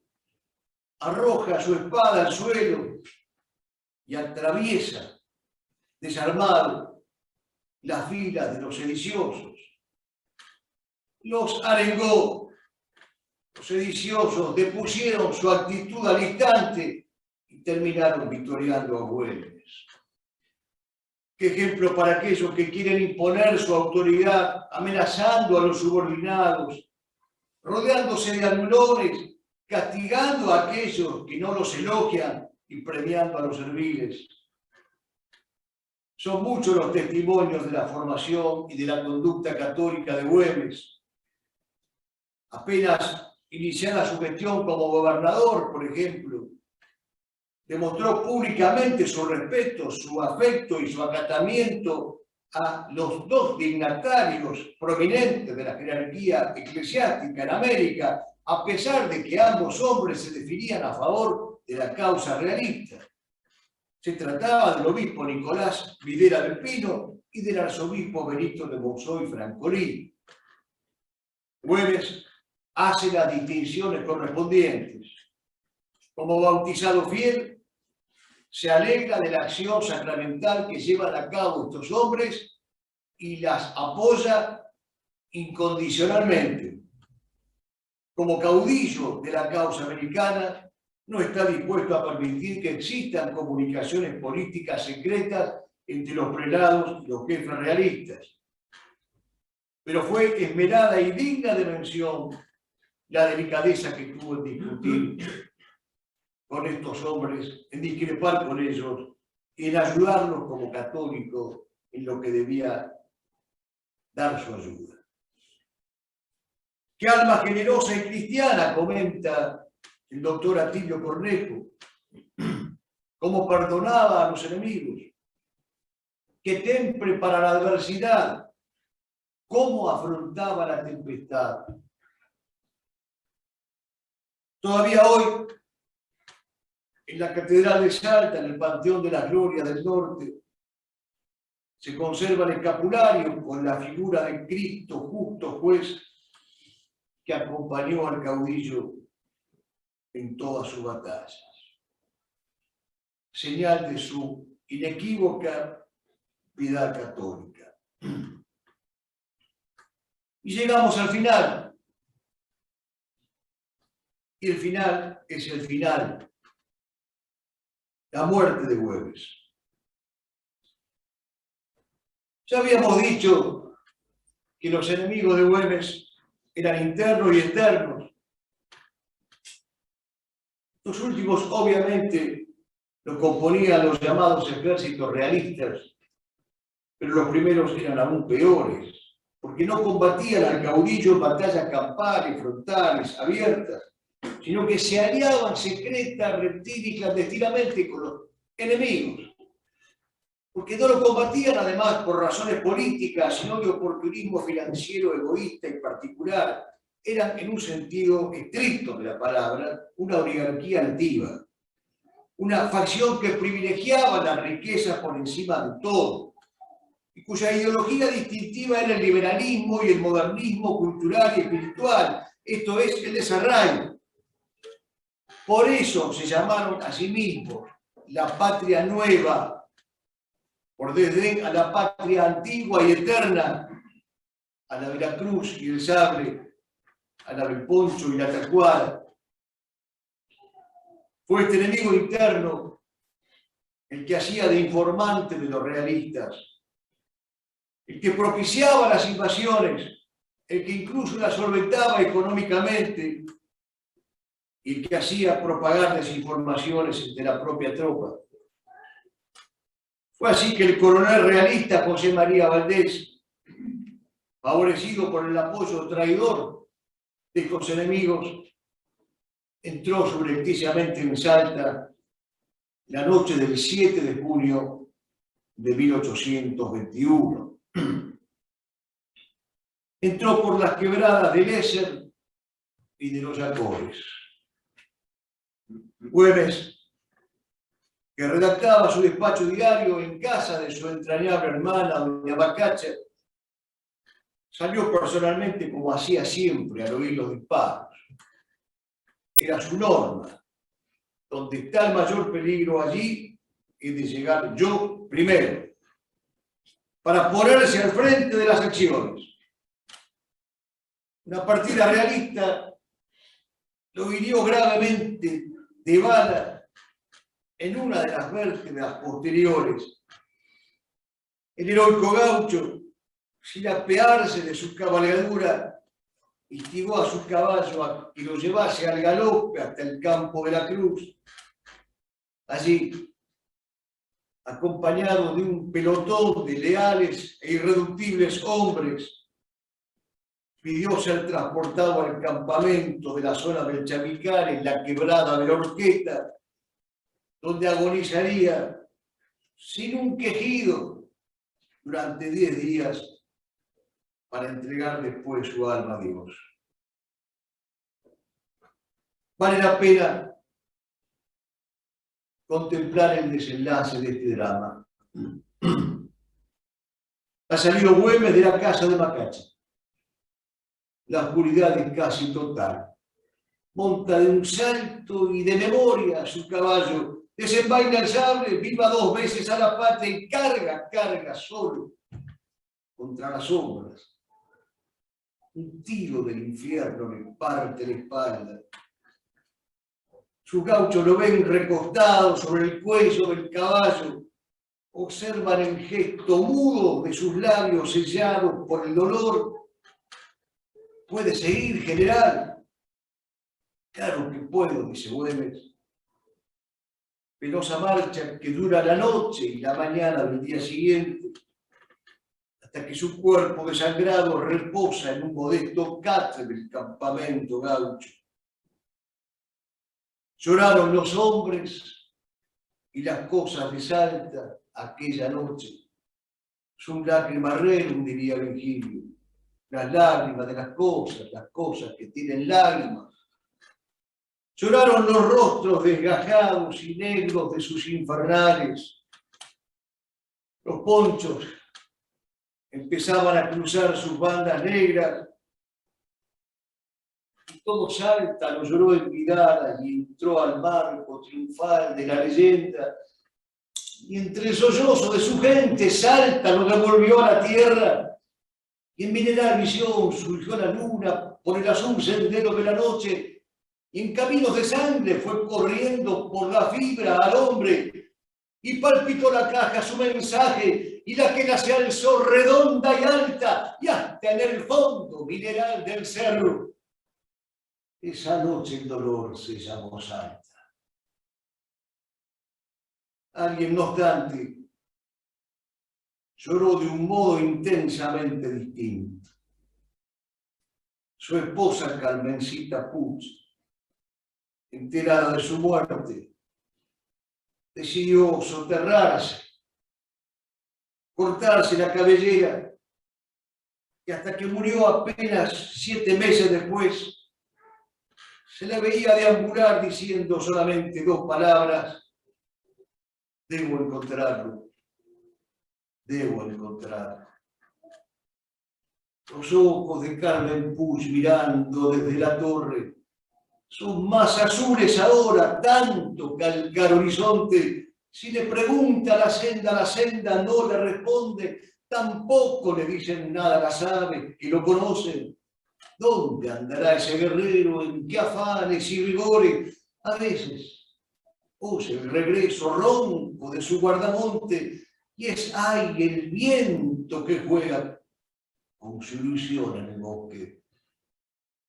arroja su espada al suelo y atraviesa, desarmado, las filas de los sediciosos. Los arengó. Los sediciosos depusieron su actitud al instante y terminaron victoriando a Güemes. Qué ejemplo para aquellos que quieren imponer su autoridad, amenazando a los subordinados, rodeándose de anulones, castigando a aquellos que no los elogian y premiando a los serviles. Son muchos los testimonios de la formación y de la conducta católica de Güemes. Apenas iniciada su gestión como gobernador, por ejemplo, demostró públicamente su respeto, su afecto y su acatamiento a los dos dignatarios prominentes de la jerarquía eclesiástica en América, a pesar de que ambos hombres se definían a favor de la causa realista. Se trataba del obispo Nicolás Videla del Pino y del arzobispo Benito de Monzó y Francolí. Güemes hace las distinciones correspondientes. Como bautizado fiel, se alegra de la acción sacramental que llevan a cabo estos hombres y las apoya incondicionalmente. Como caudillo de la causa americana, no está dispuesto a permitir que existan comunicaciones políticas secretas entre los prelados y los jefes realistas. Pero fue esmerada y digna de mención la delicadeza que tuvo en discutir con estos hombres, en discrepar con ellos y en ayudarnos como católicos en lo que debía dar su ayuda. ¡Qué alma generosa y cristiana!, comenta el doctor Atilio Cornejo. Cómo perdonaba a los enemigos. ¡Qué temple para la adversidad! Cómo afrontaba la tempestad. Todavía hoy, en la Catedral de Salta, en el Panteón de las Glorias del Norte, se conserva el escapulario con la figura de Cristo, justo juez, que acompañó al caudillo en todas sus batallas. Señal de su inequívoca piedad católica. Y llegamos al final. Y el final es el final. La muerte de Güemes. Ya habíamos dicho que los enemigos de Güemes eran internos y externos. Los últimos, obviamente, los componían los llamados ejércitos realistas, pero los primeros eran aún peores, porque no combatían al caudillo en batallas campales, frontales, abiertas, sino que se aliaban secreta, reptil y clandestinamente con los enemigos. Porque no lo combatían además por razones políticas, sino de oportunismo financiero, egoísta y particular. Eran, en un sentido estricto de la palabra, una oligarquía altiva. Una facción que privilegiaba las riquezas por encima de todo, y cuya ideología distintiva era el liberalismo y el modernismo cultural y espiritual, esto es, el desarraigo. Por eso se llamaron a sí mismos la patria nueva, por desdén a la patria antigua y eterna, a la Veracruz y el sable, a la del poncho y la tacuara. Fue este enemigo interno el que hacía de informante de los realistas, el que propiciaba las invasiones, el que incluso las solventaba económicamente y el que hacía propagar desinformaciones entre la propia tropa. Fue así que el coronel realista José María Valdés, favorecido por el apoyo traidor de estos enemigos, entró subrepticiamente en Salta la noche del 7 de junio de 1821. Entró por las quebradas del Éser y de los Yacores. Güemes, que redactaba su despacho diario en casa de su entrañable hermana, doña Bacacha, salió personalmente como hacía siempre al oír los disparos. Era su norma. Donde está el mayor peligro, allí es de llegar yo primero, para ponerse al frente de las acciones. Una partida realista lo hirió gravemente de bala en una de las vértebras posteriores. El heroico gaucho, sin apearse de su cabalgadura, instigó a su caballo a que lo llevase al galope hasta el campo de la Cruz. Allí, acompañado de un pelotón de leales e irreductibles hombres, pidió ser transportado al campamento de la zona del Chamicar, en la quebrada de la Horqueta, donde agonizaría sin un quejido durante 10 días para entregar después su alma a Dios. Vale la pena contemplar el desenlace de este drama. Ha salido Güemes de la casa de Bacacha. La oscuridad es casi total. Monta de un salto y de memoria a su caballo, desenvaina el sable, viva 2 veces a la pata y carga solo contra las sombras. Un tiro del infierno le parte la espalda. Sus gauchos lo ven recostado sobre el cuello del caballo, observan el gesto mudo de sus labios sellados por el dolor. ¿Puede seguir, general? Claro que puedo, dice Güemes, penosa marcha que dura la noche y la mañana del día siguiente, hasta que su cuerpo desangrado reposa en un modesto catre del campamento gaucho. Lloraron los hombres y las cosas de Salta aquella noche. Son lágrimas rerum, diría Virgilio, las lágrimas de las cosas que tienen lágrimas. Lloraron los rostros desgajados y negros de sus infernales. Los ponchos empezaban a cruzar sus bandas negras. Y todo Salta lo lloró en miradas y entró al marco triunfal de la leyenda. Y entre el sollozo de su gente, Salta lo devolvió a la tierra. Y en mineral visión surgió la luna por el azul sendero de la noche. Y en caminos de sangre fue corriendo por la fibra al hombre. Y palpitó la caja su mensaje, y la quena se alzó redonda y alta, y hasta en el fondo mineral del cerro. Esa noche el dolor se llamó Salta. Alguien, no obstante, lloró de un modo intensamente distinto. Su esposa Carmencita Puig, enterada de su muerte, decidió soterrarse, cortarse la cabellera, y hasta que murió apenas 7 meses después, se la veía deambular diciendo solamente 2 palabras: debo encontrarlo, debo encontrarlo. Los ojos de Carmen Puig mirando desde la torre son más azules ahora, tanto que al horizonte. Si le pregunta la senda no le responde, tampoco le dicen nada las aves que lo conocen. ¿Dónde andará ese guerrero? ¿En qué afanes y rigores? A veces oye el regreso ronco de su guardamonte y es ay el viento que juega con su ilusión en el bosque.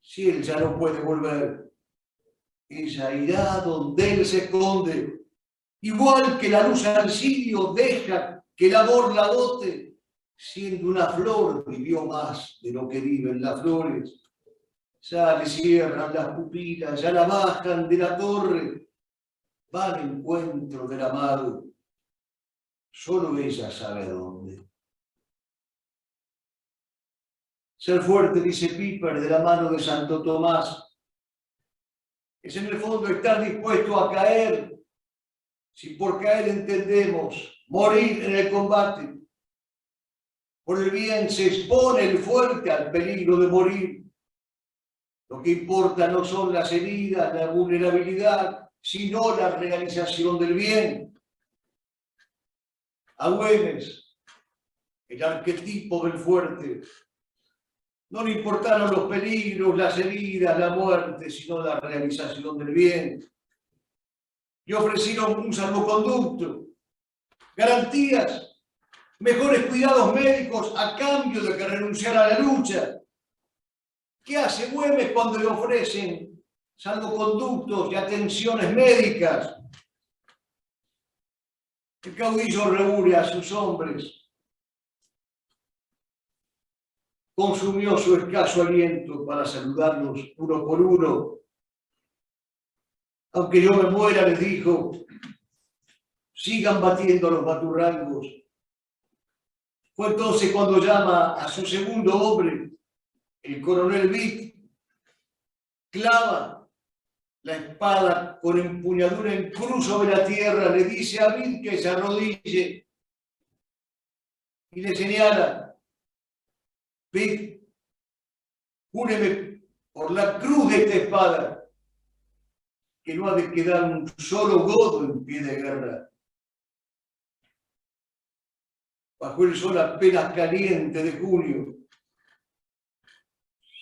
Si él ya no puede volver, ella irá donde él se esconde, igual que la luz al cirio deja que el amor la dote. Siendo una flor vivió más de lo que viven las flores. Ya le cierran las pupilas, ya la bajan de la torre, va al encuentro del amado, solo ella sabe dónde. Ser fuerte, dice Piper, de la mano de Santo Tomás, es en el fondo estar dispuesto a caer, si por caer entendemos morir en el combate. Por el bien se expone el fuerte al peligro de morir. Lo que importa no son las heridas, la vulnerabilidad, sino la realización del bien. A Güemes, el arquetipo del fuerte, no le importaron los peligros, las heridas, la muerte, sino la realización del bien. Y ofrecieron un salvoconducto, garantías, mejores cuidados médicos a cambio de que renunciara a la lucha. ¿Qué hace Güemes cuando le ofrecen salvoconductos y atenciones médicas? El caudillo reúne a sus hombres, consumió su escaso aliento para saludarlos uno por uno. Aunque yo me muera, les dijo, sigan batiendo a los baturrangos. Fue entonces cuando llama a su segundo hombre, el coronel Vic, clava la espada con empuñadura en cruz sobre la tierra, le dice a Vic que se arrodille y le señala, Vic, júreme por la cruz de esta espada que no ha de quedar un solo godo en pie de guerra. Bajo el sol apenas caliente de junio,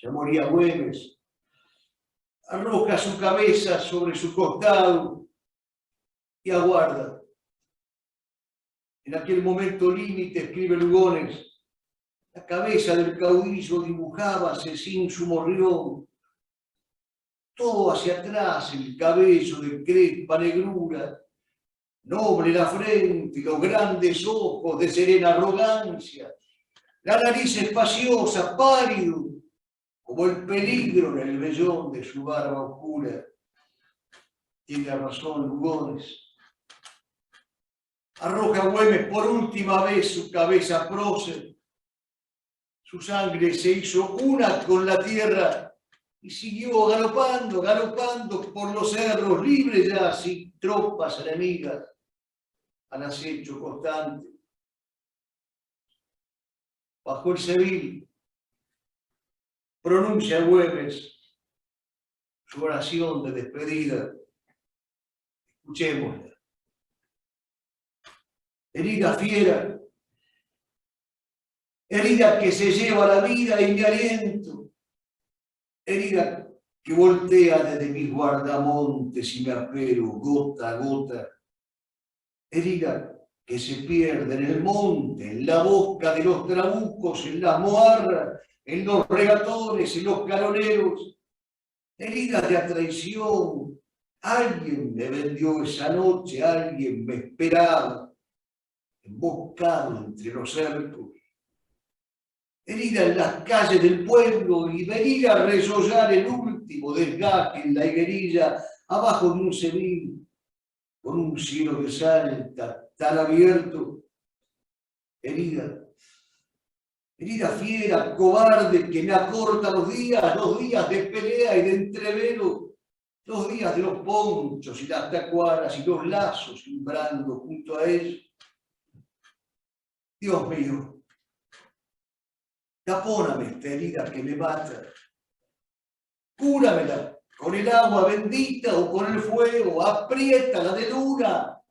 ya moría Güemes, arroja su cabeza sobre su costado y aguarda. En aquel momento límite, escribe Lugones, la cabeza del caudillo dibujábase sin su morrión, todo hacia atrás, el cabello de crespa negrura, noble la frente y los grandes ojos de serena arrogancia, la nariz espaciosa, pálido, como el peligro en el vellón de su barba oscura. Tiene razón Lugones. Arroja Güemes por última vez su cabeza prócer. Su sangre se hizo una con la tierra y siguió galopando, galopando por los cerros, libre ya, sin tropas enemigas, al acecho constante. Bajo el Seville, pronuncia Güemes su oración de despedida. Escuchémosla. Herida fiera, herida que se lleva la vida y mi aliento, herida que voltea desde mis guardamontes y me apero gota a gota, herida que se pierde en el monte, en la boca de los trabucos, en las moarras, en los regatones, en los caroneros, herida de traición. Alguien me vendió esa noche, alguien me esperaba, emboscado entre los cercos, herida en las calles del pueblo y venir a resollar el último desgaste en la higuerilla, abajo de un Seville, con un cielo de sal tan abierto, herida fiera, cobarde, que me acorta los días de pelea y de entrevero, los días de los ponchos y las tacuaras y los lazos simbrando junto a ellos. Dios mío, tapóname esta herida que me mata, cúramela con el agua bendita o con el fuego, apriétala de luna,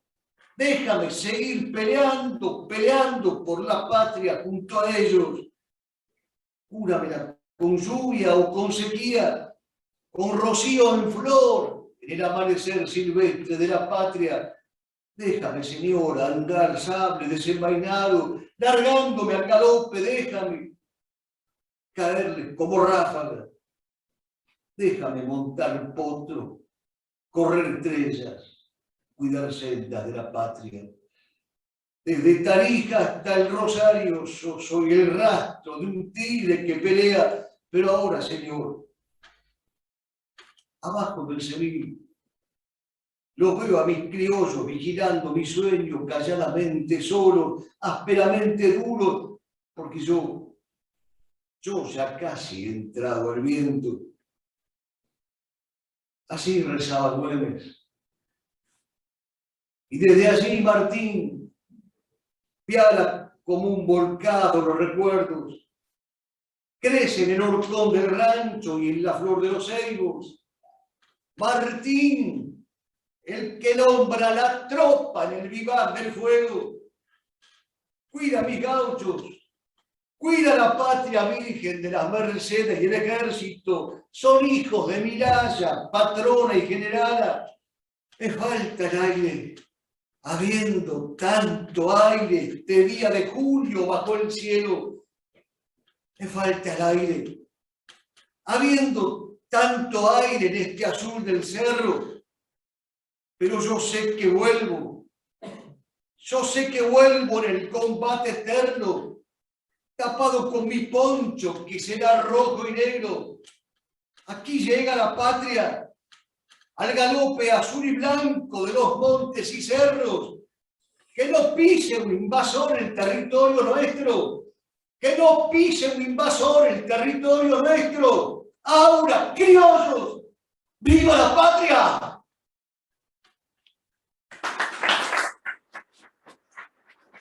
déjame seguir peleando, peleando por la patria junto a ellos, cúramela con lluvia o con sequía, con rocío en flor, en el amanecer silvestre de la patria. Déjame, Señor, andar sable desenvainado, largándome al galope, déjame caerle como ráfaga. Déjame montar potro, correr estrellas, cuidar sendas de la patria. Desde Tarija hasta el Rosario, yo soy el rastro de un tigre que pelea, pero ahora, Señor, abajo del Seville, los veo a mis criollos vigilando mi sueño calladamente, solo, ásperamente duro, porque yo ya casi he entrado al viento. Así rezaba Güemes. Y desde allí, Martín, piala como un volcado los recuerdos. Crece en el horcón del rancho y en la flor de los ceibos. Martín, el que nombra la tropa en el vivar del fuego. Cuida a mis gauchos, cuida la patria virgen de las Mercedes y el ejército. Son hijos de Milaya, patrona y generala. Me falta el aire, habiendo tanto aire este día de julio bajo el cielo. Me falta el aire, habiendo tanto aire en este azul del cerro. Pero yo sé que vuelvo. Yo sé que vuelvo en el combate eterno, tapado con mi poncho que será rojo y negro. Aquí llega la patria, al galope azul y blanco de los montes y cerros. Que no pise un invasor el territorio nuestro. Que no pise un invasor el territorio nuestro. Ahora, criollos, ¡viva la patria!